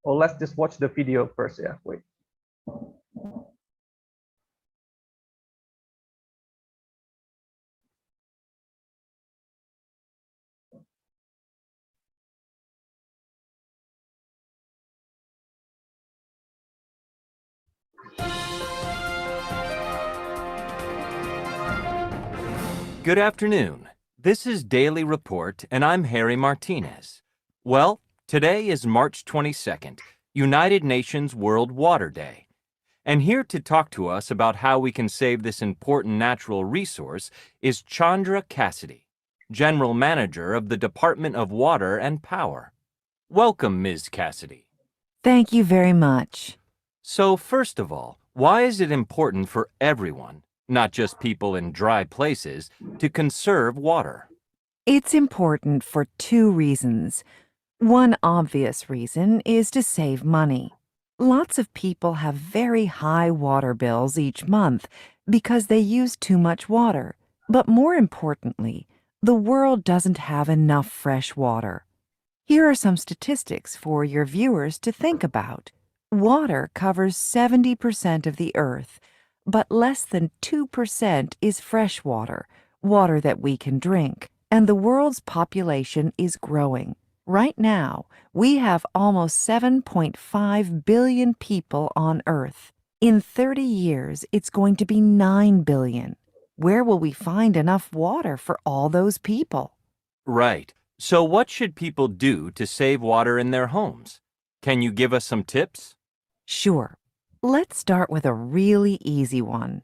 Speaker 1: Or let's just watch the video first, yeah, wait.
Speaker 8: Good afternoon. This is Daily Report, and I'm Harry Martinez. Well, today is March 22nd, United Nations World Water Day. And here to talk to us about how we can save this important natural resource is Chandra Cassidy, General Manager of the Department of Water and Power. Welcome, Ms. Cassidy.
Speaker 7: Thank you very much.
Speaker 8: So first of all, why is it important for everyone, not just people in dry places, to conserve water?
Speaker 7: It's important for two reasons. One obvious reason is to save money. Lots of people have very high water bills each month because they use too much water. But more importantly, the world doesn't have enough fresh water. Here are some statistics for your viewers to think about. Water covers 70% of the earth, but less than 2% is fresh water, water that we can drink. And the world's population is growing. Right now, we have almost 7.5 billion people on Earth. In 30 years, it's going to be 9 billion. Where will we find enough water for all those people?
Speaker 8: Right. So what should people do to save water in their homes? Can you give us some tips?
Speaker 7: Sure. Let's start with a really easy one.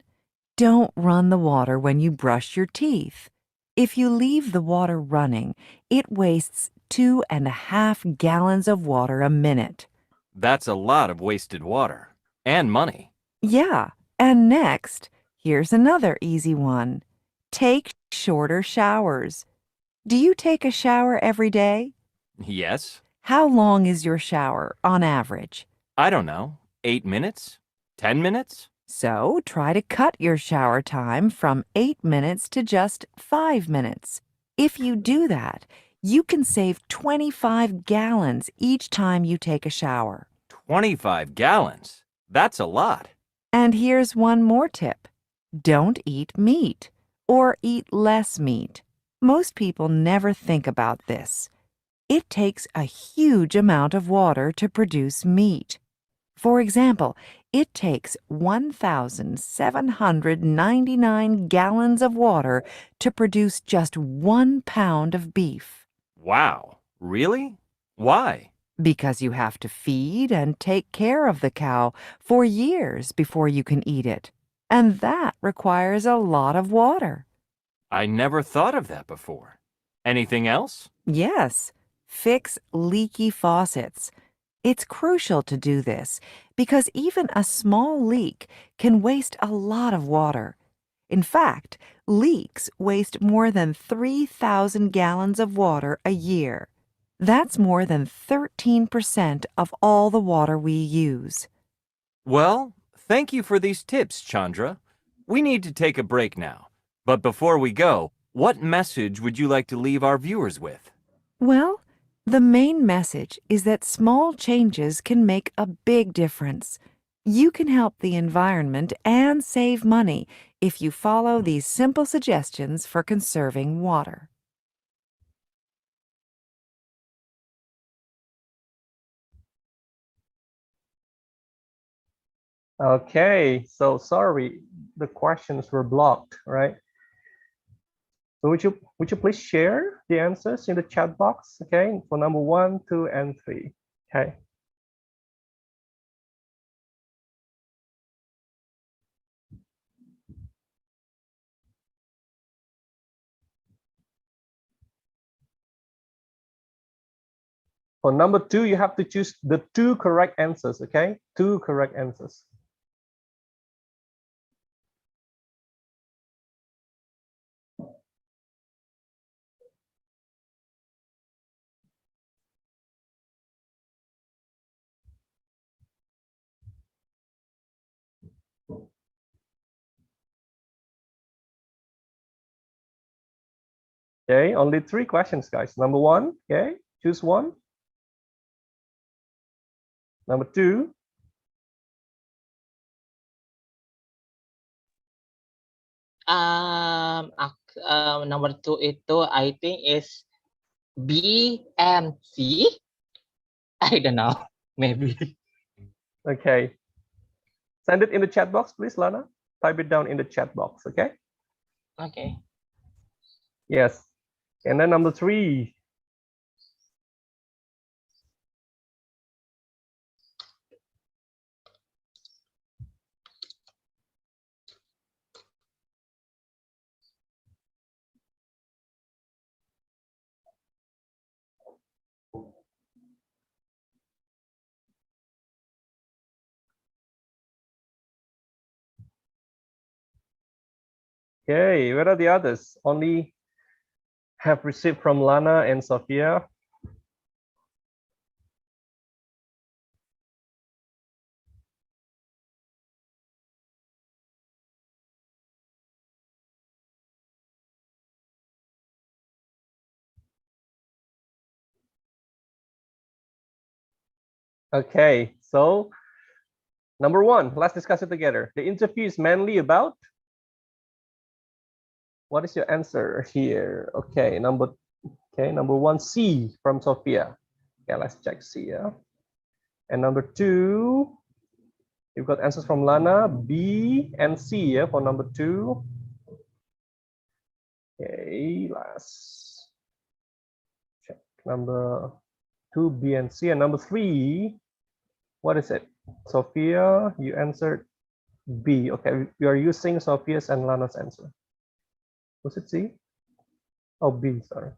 Speaker 7: Don't run the water when you brush your teeth. If you leave the water running, it wastes 2.5 gallons of water a minute.
Speaker 8: That's a lot of wasted water. And money.
Speaker 7: Yeah, and next, here's another easy one. Take shorter showers. Do you take a shower every day?
Speaker 8: Yes.
Speaker 7: How long is your shower on average?
Speaker 8: I don't know. 8 minutes? 10 minutes?
Speaker 7: So try to cut your shower time from 8 minutes to just 5 minutes. If you do that, you can save 25 gallons each time you take a shower.
Speaker 8: 25 gallons? That's a lot.
Speaker 7: And here's one more tip. Don't eat meat or eat less meat. Most people never think about this. It takes a huge amount of water to produce meat. For example, it takes 1,799 gallons of water to produce just 1 pound of beef.
Speaker 8: Wow. Really? Why?
Speaker 7: Because you have to feed and take care of the cow for years before you can eat it. And that requires a lot of water.
Speaker 8: I never thought of that before. Anything else?
Speaker 7: Yes, fix leaky faucets. It's crucial to do this because even a small leak can waste a lot of water. In fact, leaks waste more than 3,000 gallons of water a year. That's more than 13% of all the water we use.
Speaker 8: Well, thank you for these tips, Chandra. We need to take a break now. But before we go, what message would you like to leave our viewers with?
Speaker 7: Well, the main message is that small changes can make a big difference. You can help the environment and save money if you follow these simple suggestions for conserving water.
Speaker 1: Okay, so sorry, the questions were blocked, right? So would you please share the answers in the chat box, okay, for number 1, 2, and 3, okay? For number 2, you have to choose the 2 correct answers, okay? 2 correct answers. Okay, only 3 questions, guys. Number 1, okay, choose one. Number 2.
Speaker 3: Number 2 itu I think is B and C. I don't know, maybe.
Speaker 1: Okay. Send it in the chat box, please, Lana. Type it down in the chat box, okay?
Speaker 3: Okay.
Speaker 1: Yes. And then number 3. Okay, where are the others? Only have received from Lana and Sophia. Okay, so number 1, let's discuss it together. The interview is mainly about. What is your answer here? Okay, number 1, C from Sophia. Okay, let's check C. Yeah. And number 2, you've got answers from Lana, B and C. Yeah, for number 2. Okay, let's check number 2, B and C. And number 3, what is it? Sophia, you answered B. Okay, we are using Sophia's and Lana's answer. Was it C? Oh, B, sorry.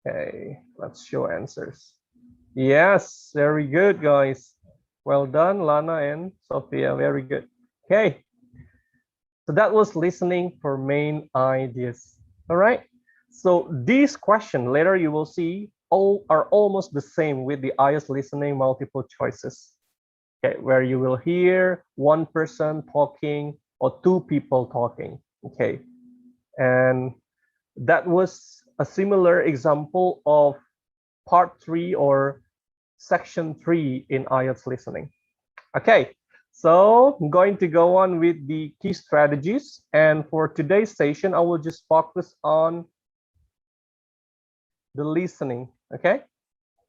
Speaker 1: Okay, let's show answers. Yes, very good, guys. Well done, Lana and Sophia. Very good. Okay, so that was listening for main ideas. All right. So these questions later you will see all are almost the same with the IELTS listening multiple choices. Okay, where you will hear one person talking or 2 people talking. Okay, and that was a similar example of part 3 or section 3 in IELTS listening. Okay, so I'm going to go on with the key strategies. And for today's session, I will just focus on the listening. Okay,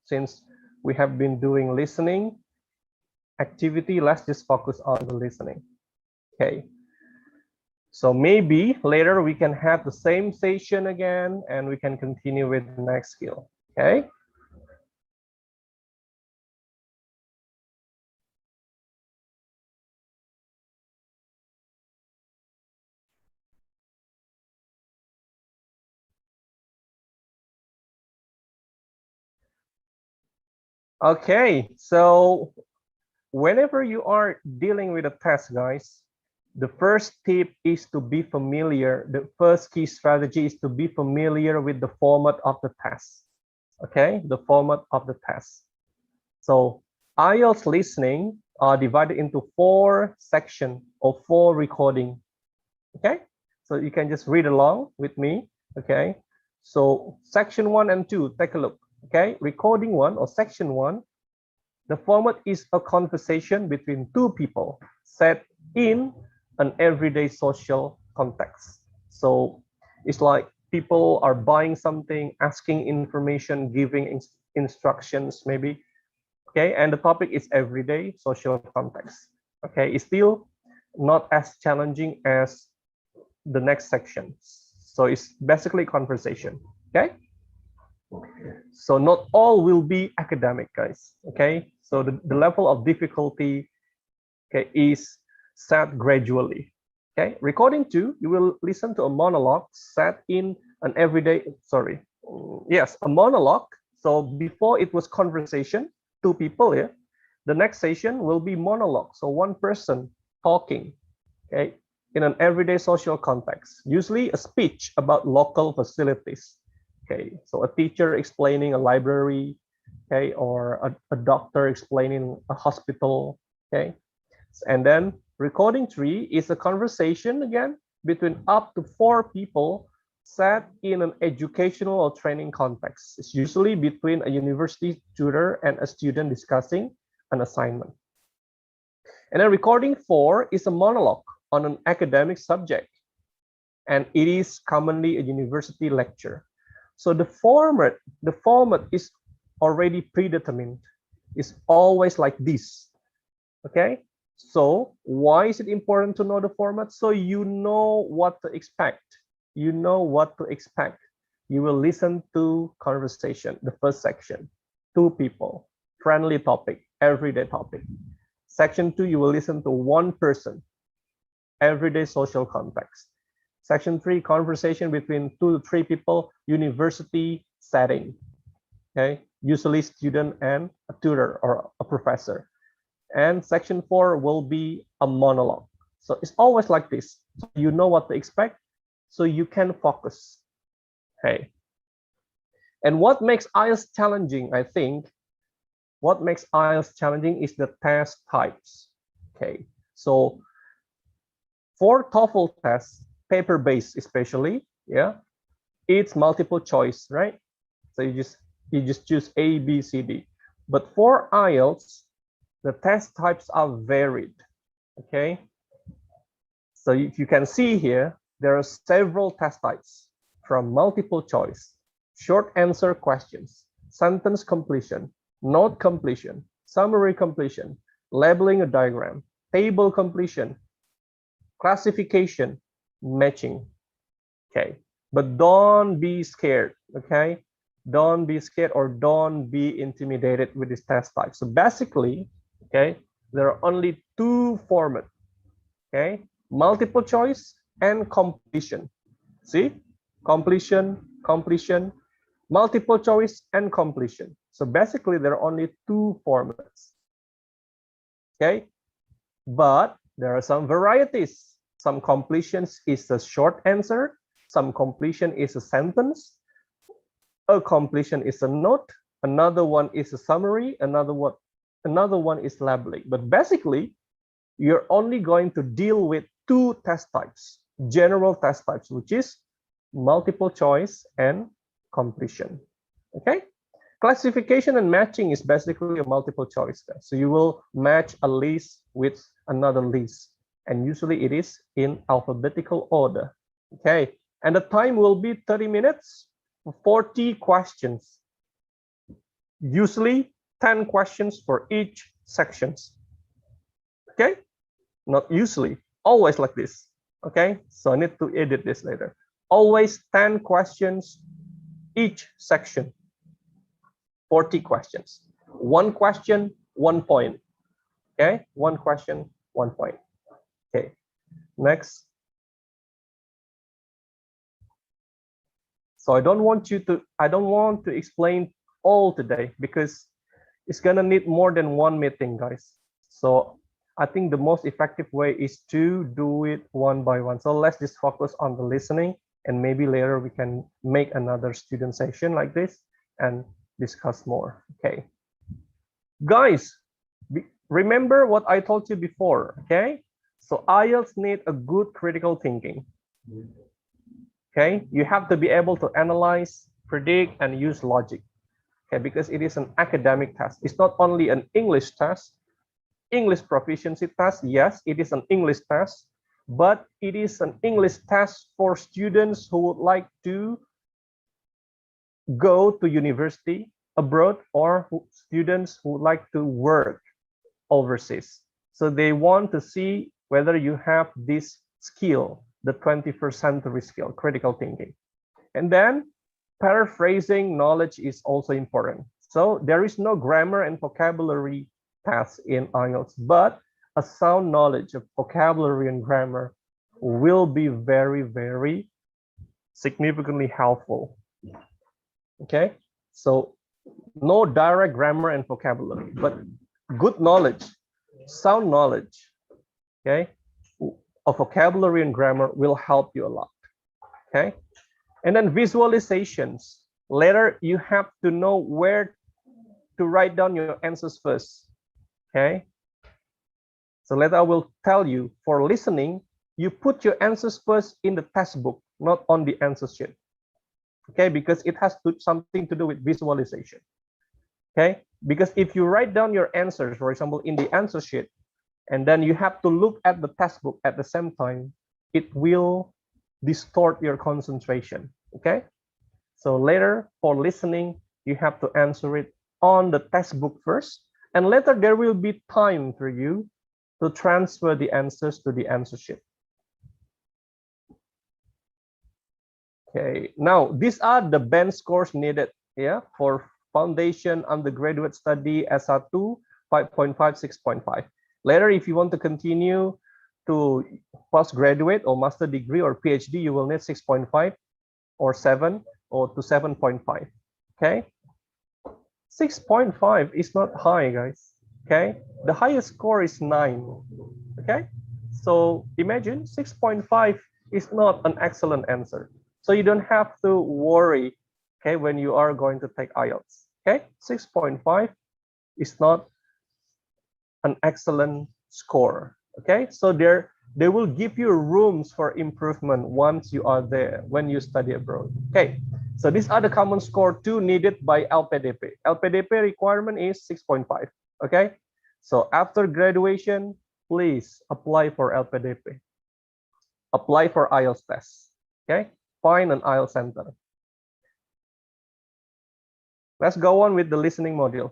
Speaker 1: since we have been doing listening activity, let's just focus on the listening. Okay, so maybe later we can have the same session again and we can continue with the next skill. Okay. Okay, so whenever you are dealing with a test, guys, the first tip is to be familiar. The first key strategy is to be familiar with the format of the test. Okay, the format of the test. So IELTS listening are divided into 4 sections or 4 recording. Okay, so you can just read along with me. Okay, so section 1 and 2, take a look. Okay, recording 1 or section 1. The format is a conversation between 2 people set in an everyday social context. So it's like people are buying something, asking information, giving instructions maybe. Okay, and the topic is everyday social context. Okay, it's still not as challenging as the next section. So it's basically conversation. Okay. So not all will be academic, guys. Okay, so the level of difficulty, okay, is set gradually. Okay, recording 2, you will listen to a monologue set in an everyday, a monologue. So before it was conversation, 2 people here. The next session will be monologue. So 1 person talking, okay, in an everyday social context, usually a speech about local facilities. Okay, so a teacher explaining a library, okay, or a doctor explaining a hospital, okay. And then recording 3 is a conversation again between up to 4 people set in an educational or training context. It's usually between a university tutor and a student discussing an assignment. And then recording 4 is a monologue on an academic subject, and it is commonly a university lecture. So the format is already predetermined. It's always like this. Okay, so why is it important to know the format? So you know what to expect. You know what to expect. You will listen to conversation, the first section, 2 people, friendly topic, everyday topic. Section 2, you will listen to 1 person, everyday social context. Section 3, conversation between 2 to 3 people, university setting. Okay, usually student and a tutor or a professor. And section 4 will be a monologue. So it's always like this. So you know what to expect, so you can focus. Okay. And what makes IELTS challenging, I think, what makes IELTS challenging is the test types. Okay. So for TOEFL tests, paper-based especially, yeah, it's multiple choice, right? So you just choose A, B, C, D. But for IELTS, the test types are varied. Okay. So if you can see here, there are several test types, from multiple choice, short answer questions, sentence completion, note completion, summary completion, labeling a diagram, table completion, classification, matching. Okay, but don't be scared. Okay, don't be scared or don't be intimidated with this test type. So basically, okay, there are only 2 formats. Okay, multiple choice and completion. See, completion, multiple choice and completion. So basically there are only 2 formats. Okay, but there are some varieties. Some completions is a short answer, some completion is a sentence, a completion is a note, another one is a summary, another one is labeling. But basically, you're only going to deal with 2 test types, general test types, which is multiple choice and completion. Okay, classification and matching is basically a multiple choice test. So you will match a list with another list, and usually it is in alphabetical order. Okay, and the time will be 30 minutes, 40 questions, usually 10 questions for each sections. Okay, not usually, always like this. Okay, so I need to edit this later. Always 10 questions each section, 40 questions. 1 question, 1 point. Okay, 1 question, 1 point. Okay, next. So I don't want to explain all today because it's gonna need more than 1 meeting, guys. So I think the most effective way is to do it one by one. So let's just focus on the listening, and maybe later we can make another student session like this and discuss more. Okay, guys, remember what I told you before. Okay, so IELTS need a good critical thinking. Okay, you have to be able to analyze, predict, and use logic. Okay, because it is an academic test. It's not only an English test, English proficiency test. Yes, it is an English test, but it is an English test for students who would like to go to university abroad, or students who would like to work overseas. So they want to see whether you have this skill, the 21st century skill, critical thinking. And then paraphrasing knowledge is also important. So there is no grammar and vocabulary test in IELTS, but a sound knowledge of vocabulary and grammar will be very, very significantly helpful. Okay, so no direct grammar and vocabulary, but good knowledge, sound knowledge, okay, of vocabulary and grammar will help you a lot. Okay, and then visualizations. Later, you have to know where to write down your answers first. Okay, so later I will tell you for listening, you put your answers first in the textbook, not on the answer sheet. Okay, because it has something to do with visualization. Okay, because if you write down your answers, for example, in the answer sheet, and then you have to look at the textbook at the same time, it will distort your concentration. Okay, so later for listening, you have to answer it on the textbook first, and later there will be time for you to transfer the answers to the answer sheet. Okay, now these are the band scores needed, yeah, for foundation, undergraduate study, SR2, 5.5, 6.5. Later, if you want to continue to postgraduate or master degree or PhD, you will need 6.5 or 7 or to 7.5. Okay, 6.5 is not high, guys. Okay, the highest score is 9. Okay, so imagine 6.5 is not an excellent answer. So you don't have to worry, okay, when you are going to take IELTS. Okay, 6.5 is not an excellent score. Okay, so they will give you rooms for improvement once you are there when you study abroad. Okay, so these are the common score 2 needed by LPDP. LPDP requirement is 6.5. Okay, so after graduation, please apply for LPDP. Apply for IELTS test. Okay, find an IELTS center. Let's go on with the listening module.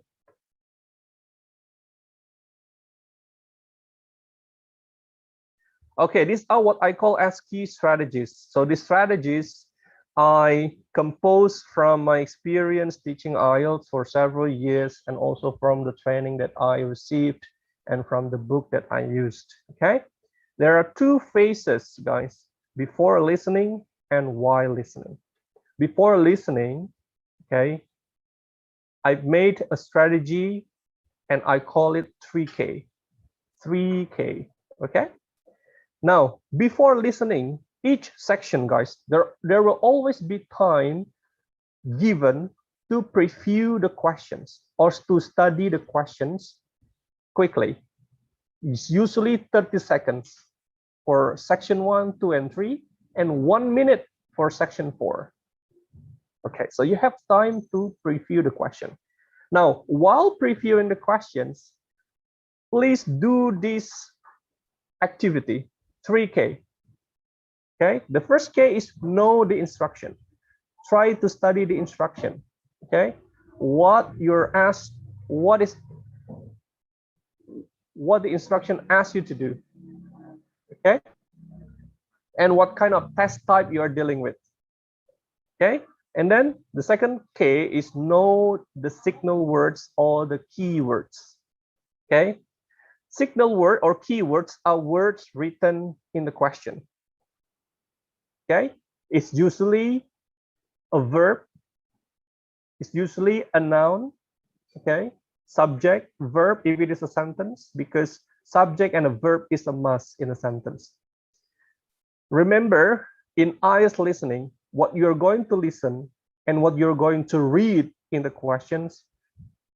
Speaker 1: Okay, these are what I call as key strategies. So these strategies I composed from my experience teaching IELTS for several years, and also from the training that I received and from the book that I used. Okay, there are 2 phases, guys, before listening and while listening. Before listening, okay, I've made a strategy and I call it 3K. 3K, okay? Now, before listening, each section, guys, there will always be time given to preview the questions or to study the questions quickly. It's usually 30 seconds for section 1, 2, and 3, and 1 minute for section 4. Okay, so you have time to preview the question. Now, while previewing the questions, please do this activity, 3K. Okay, the first K is know the instruction. Try to study the instruction. Okay, what you're asked, what the instruction asks you to do. Okay, and what kind of test type you are dealing with. Okay, and then the second K is know the signal words or the keywords. Okay, signal word or keywords are words written in the question. Okay, it's usually a verb, it's usually a noun. Okay, subject, verb if it is a sentence, because subject and a verb is a must in a sentence. Remember, in IELTS listening, what you're going to listen and what you're going to read in the questions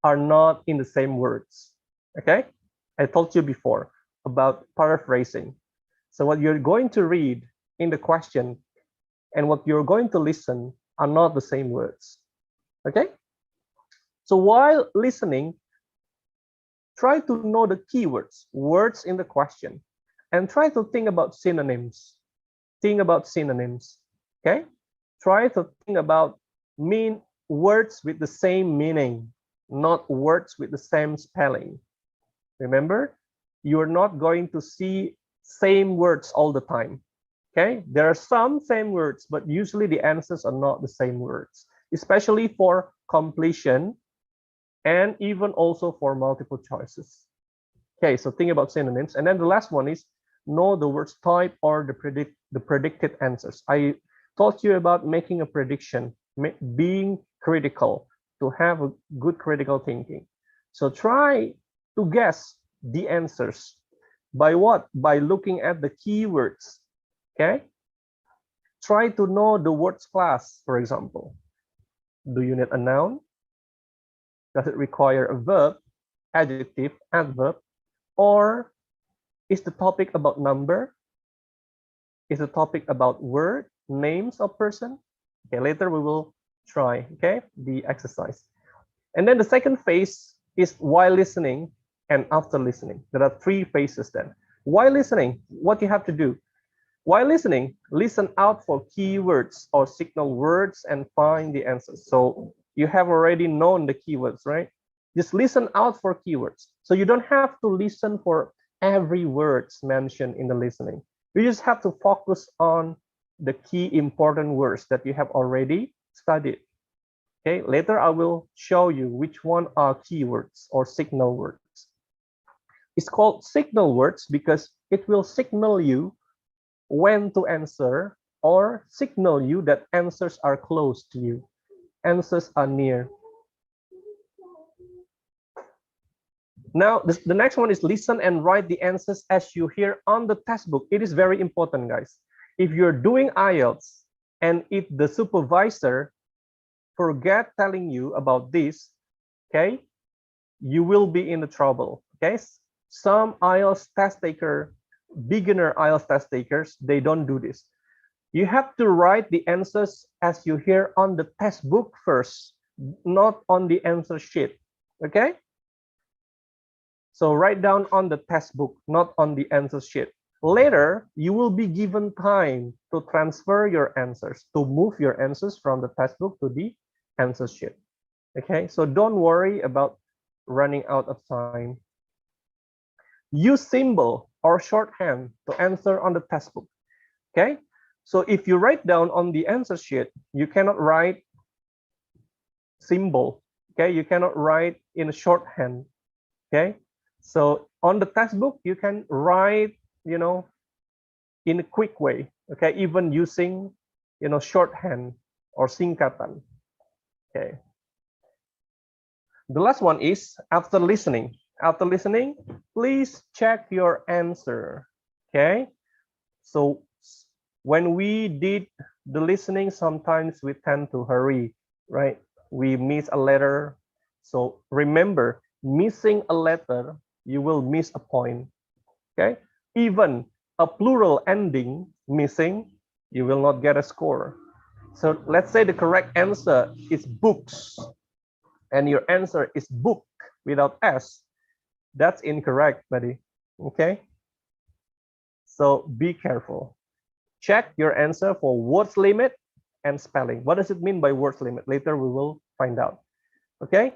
Speaker 1: are not in the same words. Okay, I told you before about paraphrasing. So what you're going to read in the question and what you're going to listen are not the same words. Okay, so while listening, try to know the keywords, words in the question, and try to think about synonyms. Think about synonyms. Okay, try to think about words with the same meaning, not words with the same spelling. Remember, you're not going to see same words all the time. Okay, there are some same words, but usually the answers are not the same words, especially for completion and even also for multiple choices. Okay, so think about synonyms. And then the last one is know the words type or the predicted answers. I told you about making a prediction, being critical, to have a good critical thinking. So try to guess the answers by what? By looking at the keywords. Okay, try to know the words class, for example. Do you need a noun? Does it require a verb, adjective, adverb? Or is the topic about number, is a topic about word, names of person. Okay, later we will try, okay, the exercise. And then the second phase is while listening and after listening. There are 3 phases then. While listening, what you have to do? While listening, listen out for keywords or signal words and find the answers. So you have already known the keywords, right? Just listen out for keywords. So you don't have to listen for every words mentioned in the listening. You just have to focus on the key important words that you have already studied. Okay, later I will show you which one are keywords or signal words. It's called signal words because it will signal you when to answer or signal you that answers are close to you. Answers are near. Now, the next one is listen and write the answers as you hear on the textbook. It is very important, guys. If you're doing IELTS and if the supervisor forget telling you about this, okay, you will be in the trouble. Okay, some IELTS test taker, beginner IELTS test takers, they don't do this. You have to write the answers as you hear on the textbook first, not on the answer sheet. Okay, so write down on the textbook, not on the answer sheet. Later, you will be given time to transfer your answers, to move your answers from the textbook to the answer sheet. Okay, so don't worry about running out of time. Use symbol or shorthand to answer on the textbook. Okay, so if you write down on the answer sheet, you cannot write symbol. Okay, you cannot write in a shorthand. Okay, so on the textbook, you can write, you know, in a quick way. Okay, even using, you know, shorthand or singkatan. Okay. The last one is after listening. After listening, please check your answer. Okay. So when we did the listening, sometimes we tend to hurry, right? We miss a letter. So remember, missing a letter, you will miss a point. Okay. Even a plural ending missing, you will not get a score. So let's say the correct answer is books and your answer is book without S. That's incorrect, buddy. Okay. So be careful. Check your answer for words limit and spelling. What does it mean by words limit? Later we will find out. Okay.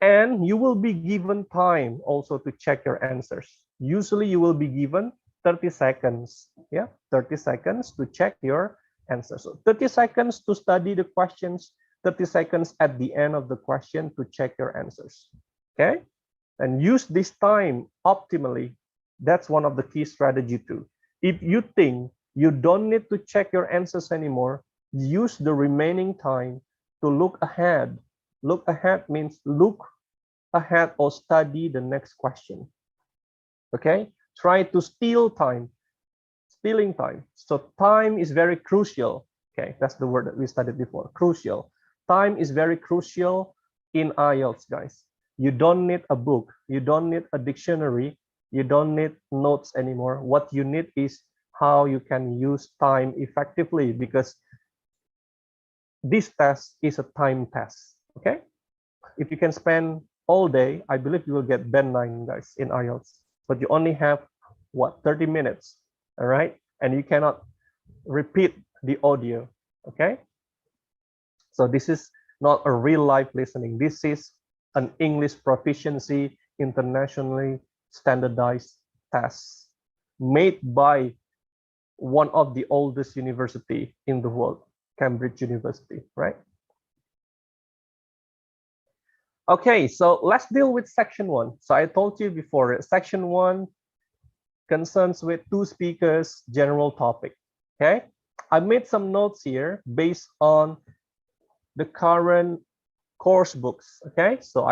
Speaker 1: And you will be given time also to check your answers. Usually you will be given 30 seconds. Yeah, 30 seconds to check your answer. So 30 seconds to study the questions, 30 seconds at the end of the question to check your answers. Okay, and use this time optimally. That's one of the key strategy too. If you think you don't need to check your answers anymore, use the remaining time to look ahead. Look ahead means look ahead or study the next question. Okay, try to steal time. Stealing time. So time is very crucial. Okay, that's the word that we studied before. Crucial. Time is very crucial in IELTS, guys. You don't need a book. You don't need a dictionary. You don't need notes anymore. What you need is how you can use time effectively, because this test is a time test. Okay, if you can spend all day, I believe you will get band 9, guys, in IELTS. But you only have what, 30 minutes. All right, and you cannot repeat the audio. Okay, so this is not a real life listening. This is an English proficiency internationally standardized test made by one of the oldest university in the world, Cambridge University, right? Okay, so let's deal with section 1. So I told you before, section 1 concerns with 2 speakers, general topic. Okay, I made some notes here based on the current course books. Okay, so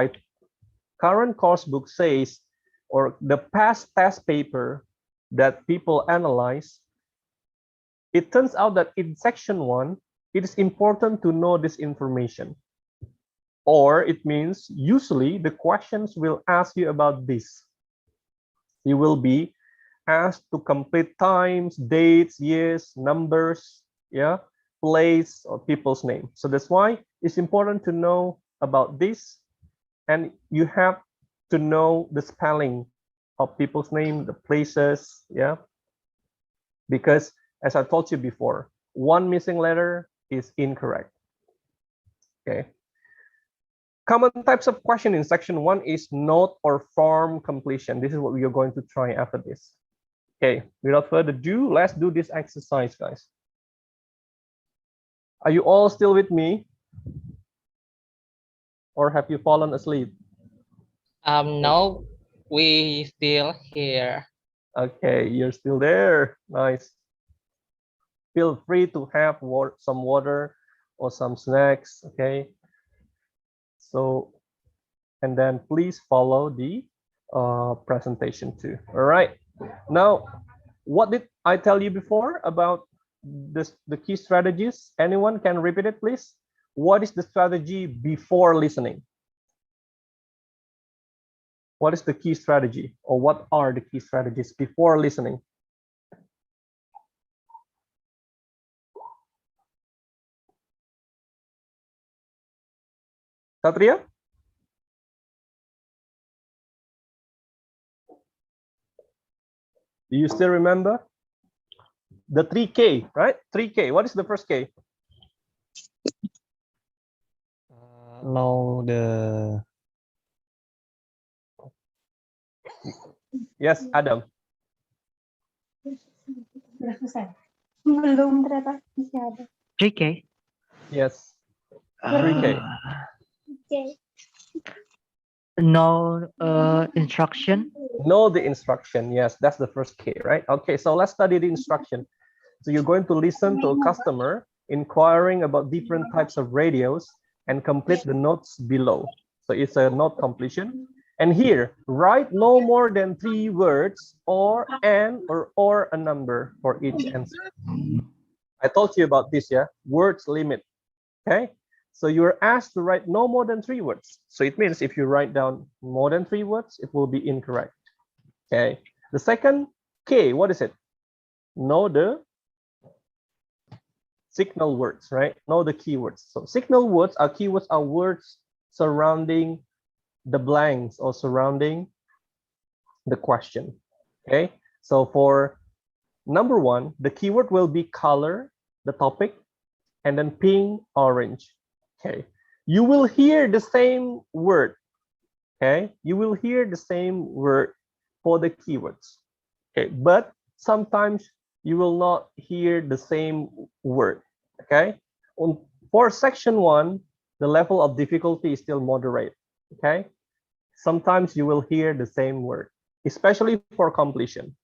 Speaker 1: current course book says, or the past test paper that people analyze, it turns out that in section 1, it is important to know this information. Or it means usually the questions will ask you about this. You will be asked to complete times, dates, years, numbers, yeah, place, or people's name. So that's why it's important to know about this, and you have to know the spelling of people's name, the places, yeah, because as I told you before, one missing letter is incorrect. Okay. Common types of question in section 1 is note or form completion. This is what we are going to try after this. Okay, without further ado, let's do this exercise, guys. Are you all still with me? Or have you fallen asleep?
Speaker 3: No, we still here.
Speaker 1: Okay, you're still there. Nice. Feel free to have some water or some snacks, okay? So, and then please follow the presentation too. All right. Now, what did I tell you before about this, the key strategies? Anyone can repeat it, please? What is the strategy before listening? What is the key strategy, or what are the key strategies before listening? Satria? Do you still remember? The 3K, right? 3K. What is the first K?
Speaker 5: Know the
Speaker 1: Yes, Adam.
Speaker 2: Belum ternyata masih ada.
Speaker 9: 3K.
Speaker 1: Yes, 3K.
Speaker 9: No instruction.
Speaker 1: Know the instruction. Yes, that's the first K, right? Okay, so let's study the instruction. So you're going to listen to a customer inquiring about different types of radios and complete the notes below. So it's a note completion. And here, write no more than 3 words or an or a number for each answer. I told you about this, yeah? Words limit, okay? So you're asked to write no more than 3 words. So it means if you write down more than 3 words, it will be incorrect, okay? The second K, what is it? Know the signal words, right? Know the keywords. So signal words are keywords are words surrounding the blanks or surrounding the question. Okay, so for number 1, the keyword will be color, the topic, and then pink, orange. Okay, you will hear the same word. Okay, you will hear the same word for the keywords. Okay, but sometimes you will not hear the same word. Okay, for section 1, the level of difficulty is still moderate. Okay, sometimes you will hear the same word, especially for completion.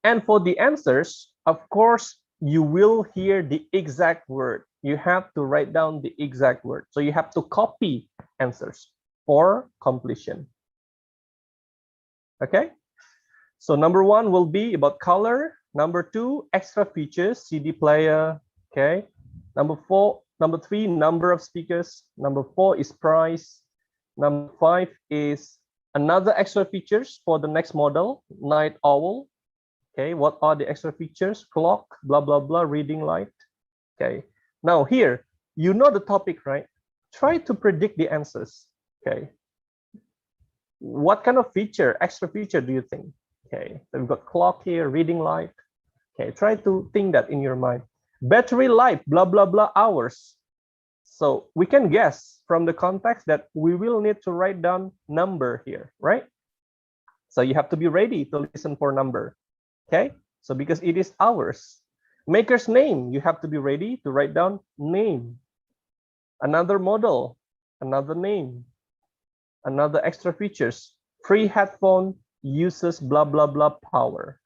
Speaker 1: And for the answers, of course, you will hear the exact word. You have to write down the exact word. So you have to copy answers for completion. Okay, so number 1 will be about color. Number 2, extra features, CD player. Okay, number 3, number of speakers. Number 4 is price. Number 5 is another extra features for the next model, night owl. Okay, what are the extra features? Clock, blah, blah, blah, reading light. Okay, now here, you know the topic, right? Try to predict the answers. Okay, what kind of feature, extra feature do you think? Okay, so we've got clock here, reading light. Okay, try to think that in your mind. Battery life, blah, blah, blah, hours. So we can guess from the context that we will need to write down number here, right? So you have to be ready to listen for number, okay? So because it is hours. Maker's name, you have to be ready to write down name. Another model, another name, another extra features. Free headphone uses blah, blah, blah, power.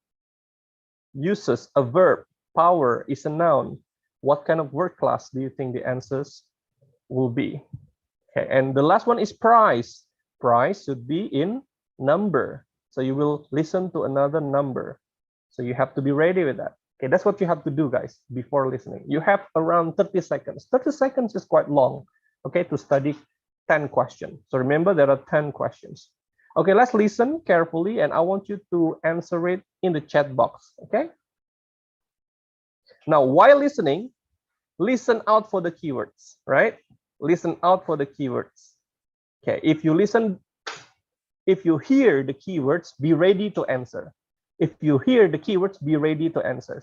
Speaker 1: Uses a verb, power is a noun. What kind of word class do you think the answers will be? Okay, and the last one is price. Price should be in number. So you will listen to another number. So you have to be ready with that. Okay, that's what you have to do, guys, before listening. You have around 30 seconds. 30 seconds is quite long, okay, to study 10 questions. So remember, there are 10 questions. Okay, let's listen carefully and I want you to answer it in the chat box, okay? Now, while listening, listen out for the keywords, right? Listen out for the keywords. Okay, if you hear the keywords, be ready to answer. If you hear the keywords, be ready to answer.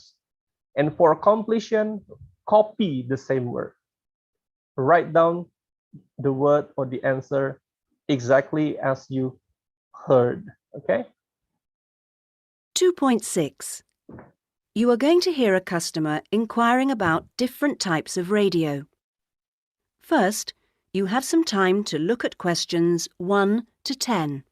Speaker 1: And for completion, copy the same word. Write down the word or the answer exactly as you heard, okay?
Speaker 11: 2.6. You are going to hear a customer inquiring about different types of radio. First, you have some time to look at questions 1 to 10.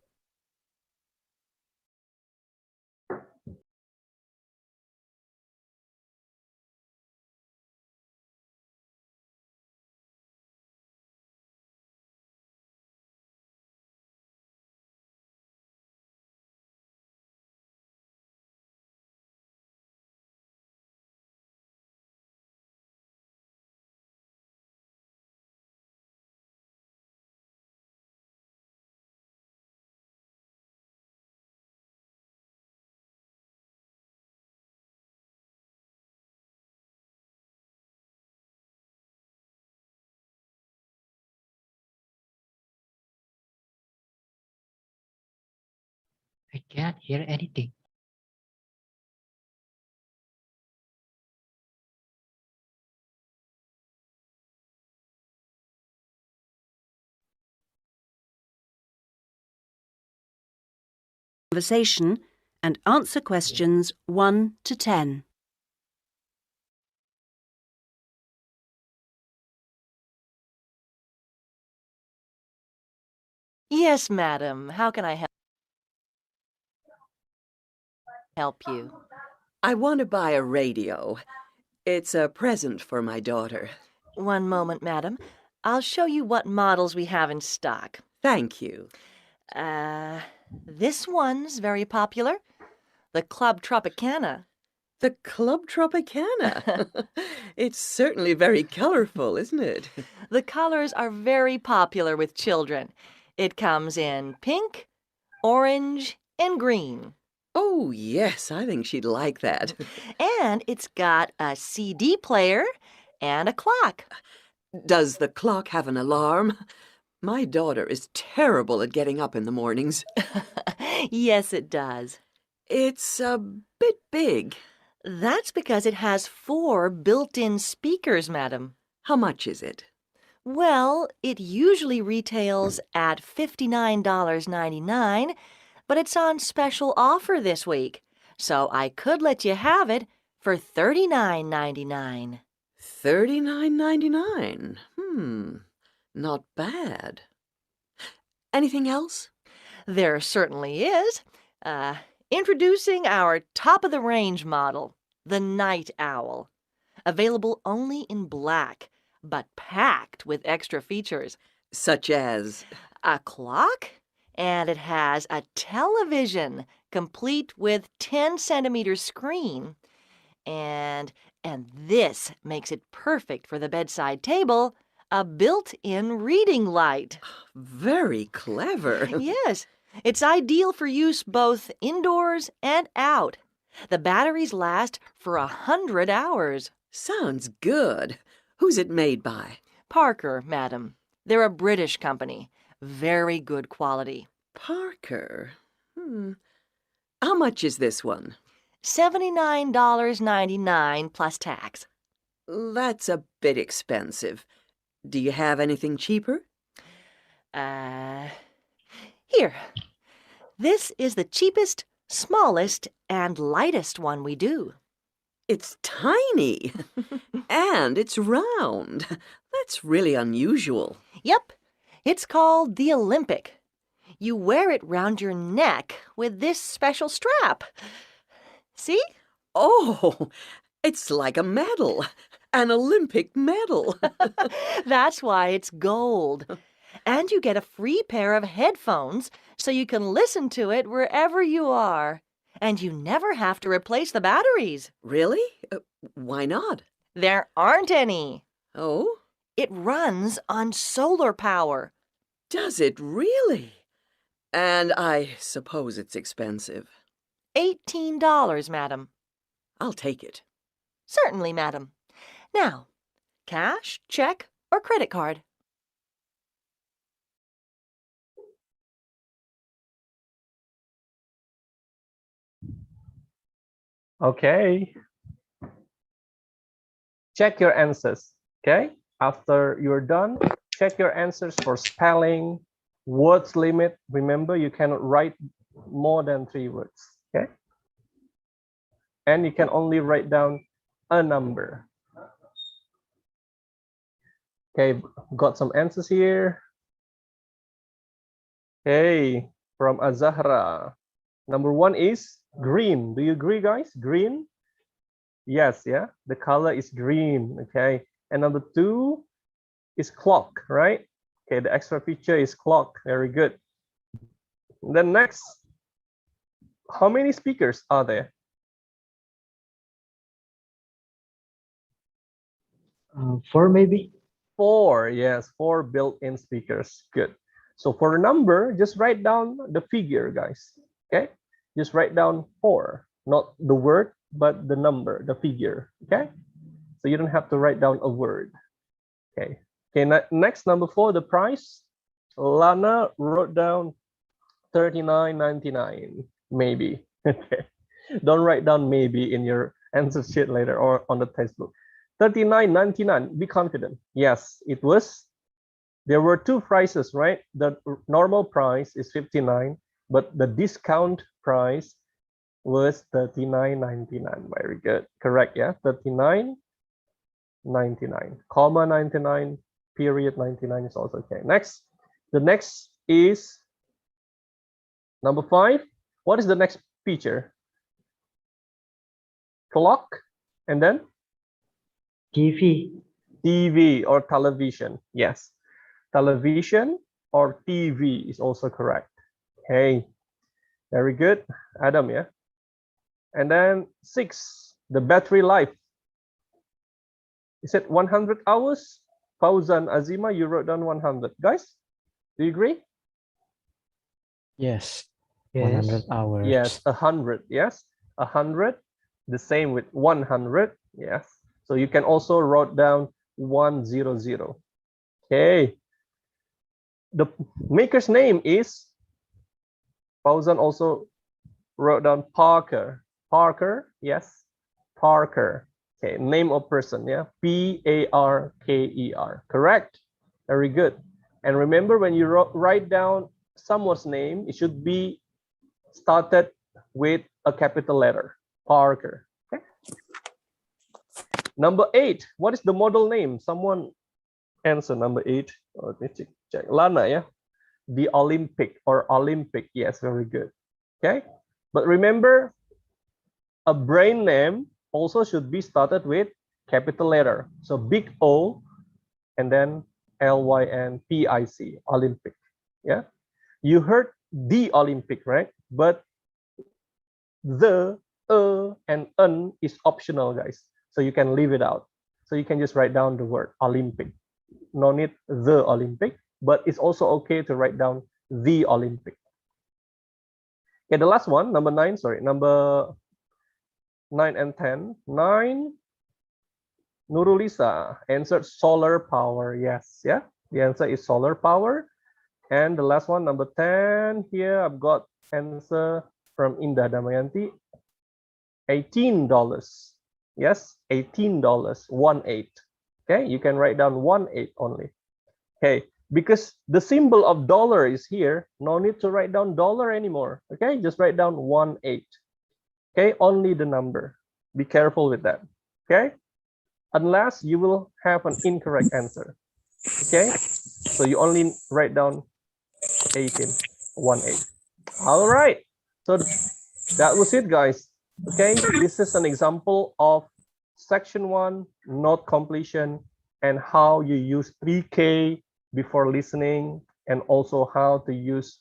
Speaker 9: I can't hear anything.
Speaker 11: Conversation and answer questions 1 to 10.
Speaker 12: Yes, madam. How can I help you?
Speaker 13: I want to buy a radio. It's a present for my daughter.
Speaker 12: One moment, madam. I'll show you what models we have in stock.
Speaker 13: Thank you.
Speaker 12: This one's very popular. The Club Tropicana.
Speaker 13: The Club Tropicana. It's certainly very colorful, isn't it?
Speaker 12: The colors are very popular with children. It comes in pink, orange, and green.
Speaker 13: Oh, yes, I think she'd like that.
Speaker 12: And it's got a CD player and a clock.
Speaker 13: Does the clock have an alarm? My daughter is terrible at getting up in the mornings.
Speaker 12: Yes, it does.
Speaker 13: It's a bit big.
Speaker 12: That's because it has 4 built-in speakers, madam.
Speaker 13: How much is it?
Speaker 12: Well, it usually retails at $59.99, but it's on special offer this week, so I could let you have it for $39.99.
Speaker 13: $39.99. Not bad. Anything else?
Speaker 12: There certainly is. Introducing our top-of-the-range model, the Night Owl. Available only in black, but packed with extra features.
Speaker 13: Such as?
Speaker 12: A clock, and it has a television, complete with 10-centimeter screen. And this makes it perfect for the bedside table, a built-in reading light.
Speaker 13: Very clever.
Speaker 12: Yes, it's ideal for use both indoors and out. The batteries last for 100 hours.
Speaker 13: Sounds good. Who's it made by?
Speaker 12: Parker, madam. They're a British company. Very good quality.
Speaker 13: Parker? How much is this one?
Speaker 12: $79.99 plus tax.
Speaker 13: That's a bit expensive. Do you have anything cheaper?
Speaker 12: Here. This is the cheapest, smallest, and lightest one we do.
Speaker 13: It's tiny. And it's round. That's really unusual.
Speaker 12: Yep. It's called the Olympic. You wear it round your neck with this special strap. See?
Speaker 13: Oh, it's like a medal. An Olympic medal.
Speaker 12: That's why it's gold. And you get a free pair of headphones so you can listen to it wherever you are. And you never have to replace the batteries.
Speaker 13: Really? Why not?
Speaker 12: There aren't any.
Speaker 13: Oh?
Speaker 12: It runs on solar power.
Speaker 13: Does it really? And I suppose it's expensive.
Speaker 12: $18, madam.
Speaker 13: I'll take it.
Speaker 12: Certainly, madam. Now, cash, check, or credit card?
Speaker 1: Okay. Check your answers. Okay. After you're done, check your answers for spelling, words limit. Remember, you cannot write more than 3 words. Okay. And you can only write down a number. Okay, got some answers here. Okay, from Azahra. Number 1 is green. Do you agree, guys? Green? Yes, yeah. The color is green. Okay. And number 2 is clock, right? Okay, the extra feature is clock. Very good. Then next, how many speakers are there?
Speaker 9: 4 maybe.
Speaker 1: 4, yes, 4 built-in speakers. Good. So for a number, just write down the figure, guys. Okay, just write down 4, not the word, but the number, the figure. Okay, so you don't have to write down a word. Okay. Okay. Next, number 4, the price. Lana wrote down $39.99. Maybe. Okay. Don't write down maybe in your answer sheet later or on the textbook. $39.99. Be confident. Yes, it was. There were 2 prices, right? The normal price is $59, but the discount price was $39.99. Very good. Correct, yeah? $39.99. Comma 99, period 99 is also okay. Next, the next is number 5. What is the next feature? Clock, and then
Speaker 9: TV.
Speaker 1: TV or television. Yes, television or TV is also correct. Okay, very good, Adam. Yeah, and then 6, the battery life. Is it 100 hours? Fauzan, Azima, you wrote down 100. Guys, do you agree?
Speaker 5: Yes.
Speaker 9: Yes.
Speaker 5: 100 hours.
Speaker 1: Yes, 100. Yes, 100. The same with 100. Yes. So you can also write down 100. Okay. The maker's name is, Fauzan also wrote down Parker. Parker, yes, Parker. Okay, name of person, yeah, Parker. Correct. Very good. And remember, when you write down someone's name, it should be started with a capital letter, Parker. Okay. Number 8, what is the model name? Someone answer number 8. Oh, let me check. Lana, yeah, the Olympic or Olympic. Yes, very good. Okay, but remember, a brand name also should be started with capital letter. So big O and then LYNPIC, Olympic. Yeah, you heard the Olympic, right? But the and N is optional, guys. So you can leave it out. So you can just write down the word Olympic. No need the Olympic, but it's also okay to write down the Olympic. Okay, the last one, number 9, sorry, number 9 and 10. 9, Nurulisa answered solar power. Yes, yeah, the answer is solar power. And the last one, number 10, here I've got answer from Indah Damayanti, $18. Yes, $18, 18. Okay, you can write down 18 only. Okay, because the symbol of dollar is here, no need to write down dollar anymore. Okay, just write down 18. Okay, only the number. Be careful with that. Okay, unless you will have an incorrect answer. Okay, so you only write down 18. All right, so that was it, guys. Okay, this is an example of section 1, note completion, and how you use 3K before listening, and also how to use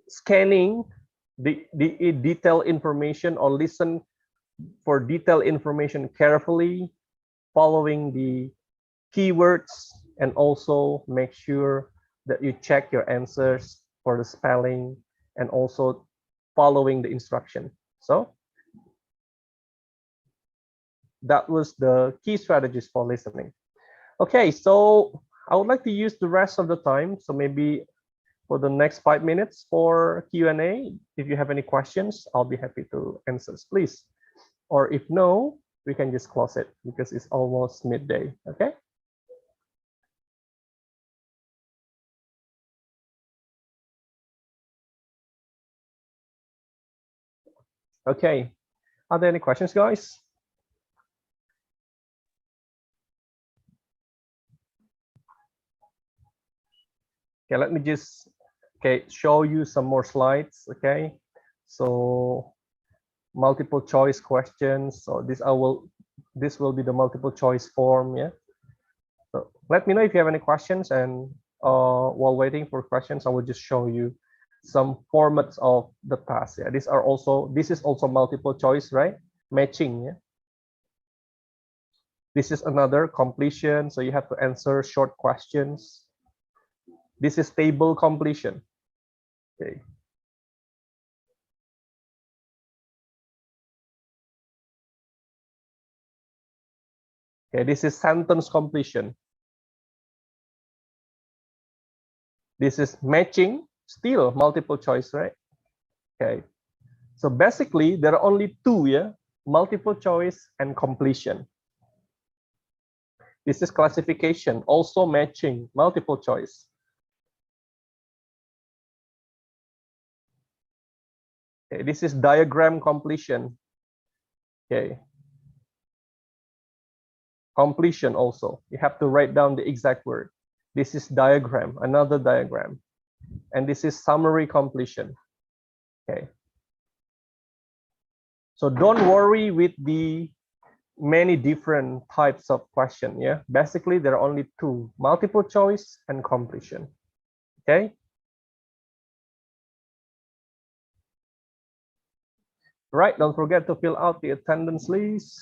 Speaker 1: scanning the detailed information or listen for detailed information carefully, following the keywords, and also make sure that you check your answers for for the spelling, and also following the instruction. So that was the key strategies for listening. Okay, so I would like to use the rest of the time. So maybe for the next 5 minutes for Q&A. If you have any questions, I'll be happy to answer, please. Or if no, we can just close it because it's almost midday, okay? Okay, are there any questions, guys? Okay, let me just show you some more slides. Okay, so multiple choice questions. So this will be the multiple choice form. Yeah. So let me know if you have any questions, and while waiting for questions, I will just show you some formats of the task. Yeah, this is also multiple choice, right? Matching. Yeah. This is another completion. So you have to answer short questions. This is table completion. Okay. Okay, this is sentence completion. This is matching, still multiple choice, right? Okay. So basically, there are only two, yeah? Multiple choice and completion. This is classification, also matching, multiple choice. Okay, this is diagram completion. Okay. Completion also. You have to write down the exact word. This is diagram, another diagram. And this is summary completion. Okay. So don't worry with the many different types of question. Yeah. Basically, there are only two: multiple choice and completion. Okay. Right, don't forget to fill out the attendance list.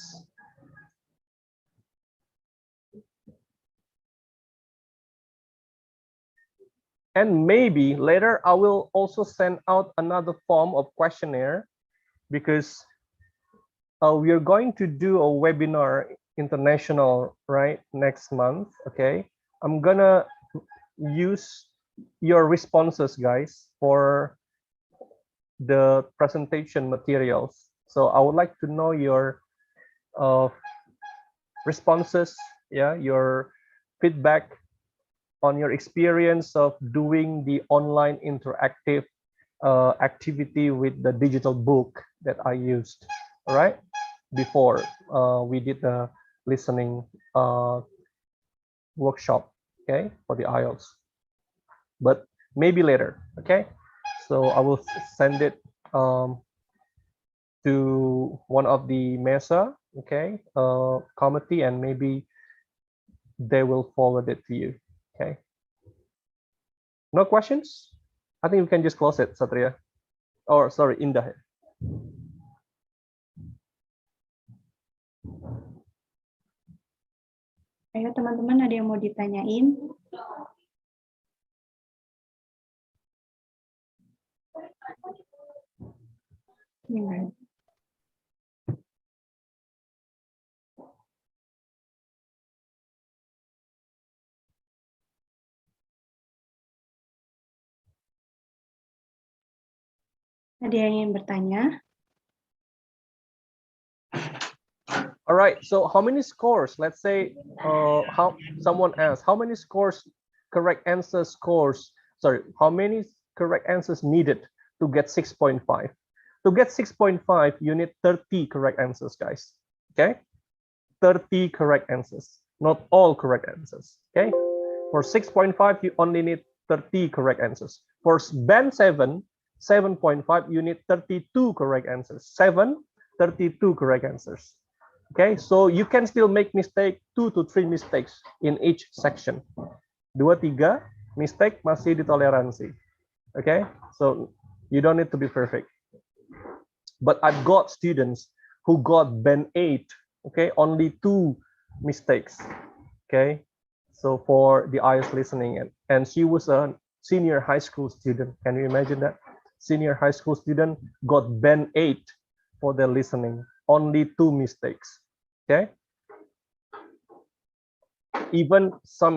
Speaker 1: And maybe later I will also send out another form of questionnaire because we are going to do a webinar international, right, next month. Okay, I'm gonna use your responses, guys, for the presentation materials. So I would like to know your responses, yeah, your feedback on your experience of doing the online interactive activity with the digital book that I used, all right, before we did the listening workshop, okay, for the IELTS. But maybe later, okay? So I will send it to one of the Mesa, okay, committee, and maybe they will forward it to you, okay? No questions? I think we can just close it, Satria. Or sorry, Indah.
Speaker 14: Ayo teman-teman, ada yang mau ditanyain? Gimana? Ada yang ingin bertanya?
Speaker 1: All right, so how many scores? Let's say how someone asked, how many scores, correct answer scores, sorry, how many correct answers needed to get 6.5? To get 6.5, you need 30 correct answers, guys, okay? 30 correct answers, not all correct answers, okay? For 6.5, you only need 30 correct answers. For band 7, 7.5, you need 32 correct answers. 7, 32 correct answers. Okay, so you can still make mistake 2 to 3 mistakes in each section. 2-3 mistake masih ditoleransi. Okay, so you don't need to be perfect. But I've got students who got band 8. Okay, only 2 mistakes. Okay, so for the IELTS listening, and she was a senior high school student. Can you imagine that? Senior high school student got band 8 for their listening. Only 2 mistakes. Okay. Even some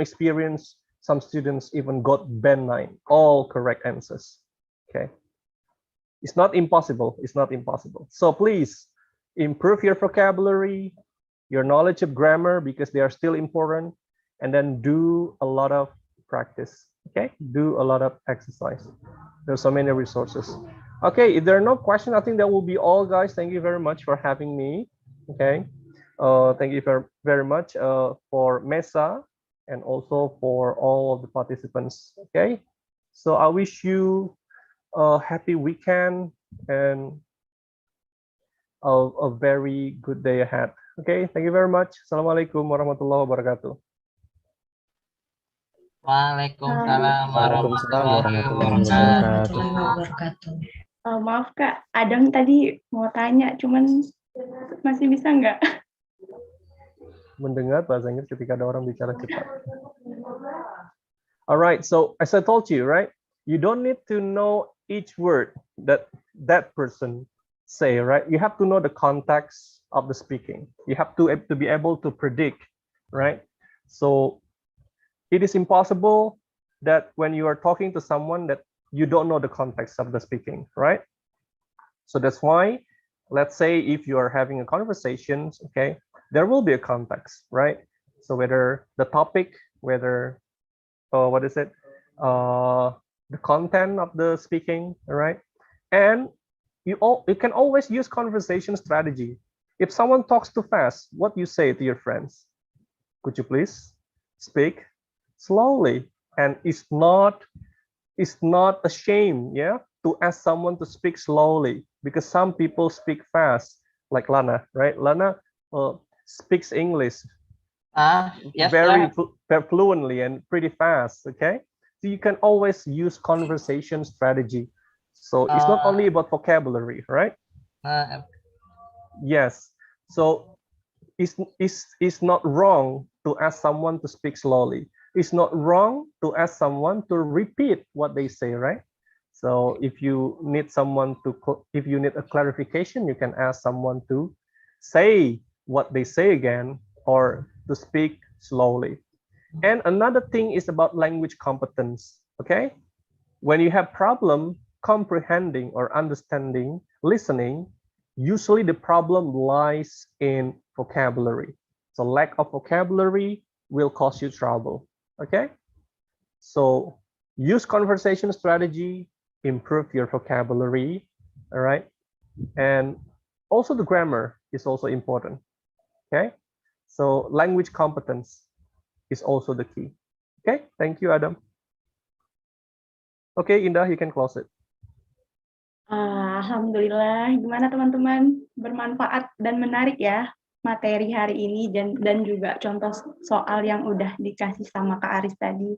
Speaker 1: students even got band 9, all correct answers. Okay. It's not impossible. It's not impossible. So please improve your vocabulary, your knowledge of grammar, because they are still important, and then do a lot of practice. Okay, do a lot of exercise. There's so many resources. Okay, if there are no questions, I think that will be all, guys. Thank you very much for having me. Okay, thank you very much for Mesa and also for all of the participants. Okay, so I wish you a happy weekend and a very good day ahead. Okay, thank you very much. Assalamualaikum warahmatullahi wabarakatuh.
Speaker 3: Waalaikumsalam warahmatullahi wabarakatuh.
Speaker 14: Maaf Kak, Adam tadi mau tanya, cuman masih bisa nggak?
Speaker 1: Mendengar bahasa Inggris ketika ada orang bicara cepat. Alright, so as I told you, right? You don't need to know each word that person say, right? You have to know the context of the speaking. You have to be able to predict, right? So it is impossible that when you are talking to someone that you don't know the context of the speaking, right? So that's why, let's say if you are having a conversation, okay, there will be a context, right? So whether the topic, whether the content of the speaking, right? And you can always use conversation strategy. If someone talks too fast, what you say to your friends? Could you please speak slowly? And it's not a shame, yeah, to ask someone to speak slowly, because some people speak fast, like Lana, right? Lana speaks English
Speaker 3: Yes,
Speaker 1: very fluently and pretty fast. Okay, so you can always use conversation strategy. So it's not only about vocabulary, right? Yes. So it's not wrong to ask someone to speak slowly. It's not wrong to ask someone to repeat what they say, right? So if you need a clarification, you can ask someone to say what they say again or to speak slowly. And another thing is about language competence, okay? When you have problem comprehending or understanding, listening, usually the problem lies in vocabulary. So lack of vocabulary will cause you trouble, okay? So use conversation strategy, improve your vocabulary, all right? And also the grammar is also important, okay? So language competence is also the key. Okay, thank you, Adam. Okay, Indah, you can close it.
Speaker 14: Alhamdulillah, gimana teman-teman? Bermanfaat dan menarik ya materi hari ini dan juga contoh soal yang udah dikasih sama Kak Aris tadi.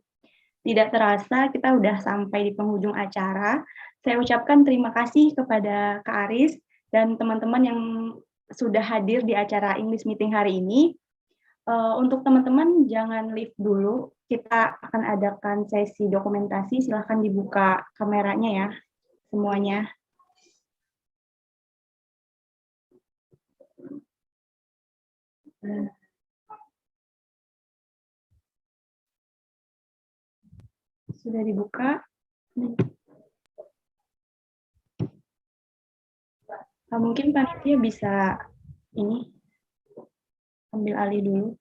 Speaker 14: Tidak terasa kita udah sampai di penghujung acara. Saya ucapkan terima kasih kepada Kak Aris dan teman-teman yang sudah hadir di acara English Meeting hari ini. Untuk teman-teman jangan leave dulu, kita akan adakan sesi dokumentasi, silahkan dibuka kameranya ya semuanya. Sudah dibuka. Mungkin panitia bisa ini ambil alih dulu.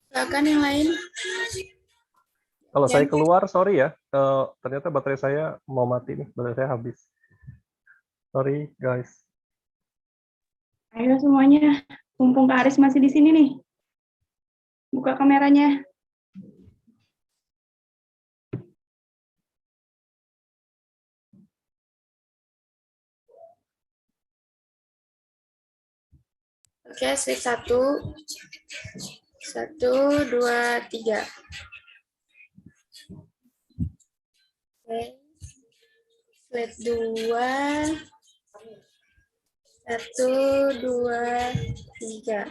Speaker 15: Silakan yang lain.
Speaker 1: Kalau saya keluar, sorry ya. Ternyata baterai saya mau mati nih. Baterai saya habis. Sorry, guys.
Speaker 14: Ayo semuanya, mumpung Kak Aris masih di sini nih. Buka kameranya.
Speaker 15: Oke, slide 1. 1, 2, 3. Oke. Slide 2. 1, 2, 3.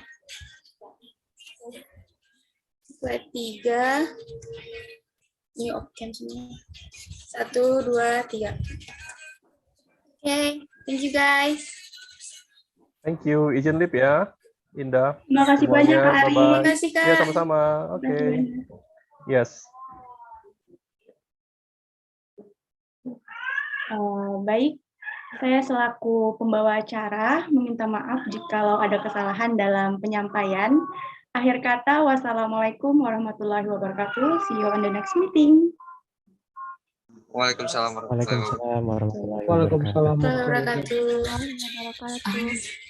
Speaker 15: Slide 3. Ini open semua. 1, 2, 3. Oke, thank you guys.
Speaker 1: Thank you. Izin lip ya, Indah.
Speaker 14: Terima kasih banyak, Kak Aris.
Speaker 15: Terima kasih,
Speaker 1: Ya,
Speaker 15: Kak.
Speaker 1: sama-sama. Oke.
Speaker 14: Terima kasih banyak.
Speaker 1: Yes.
Speaker 14: Baik, saya selaku pembawa acara meminta maaf jikalau ada kesalahan dalam penyampaian. Akhir kata, wassalamualaikum warahmatullahi wabarakatuh. See you on the next meeting.
Speaker 16: Waalaikumsalam warahmatullahi wabarakatuh.
Speaker 5: Waalaikumsalam warahmatullahi wabarakatuh.
Speaker 15: Waalaikumsalam warahmatullahi wabarakatuh.
Speaker 2: Wabarakatuh.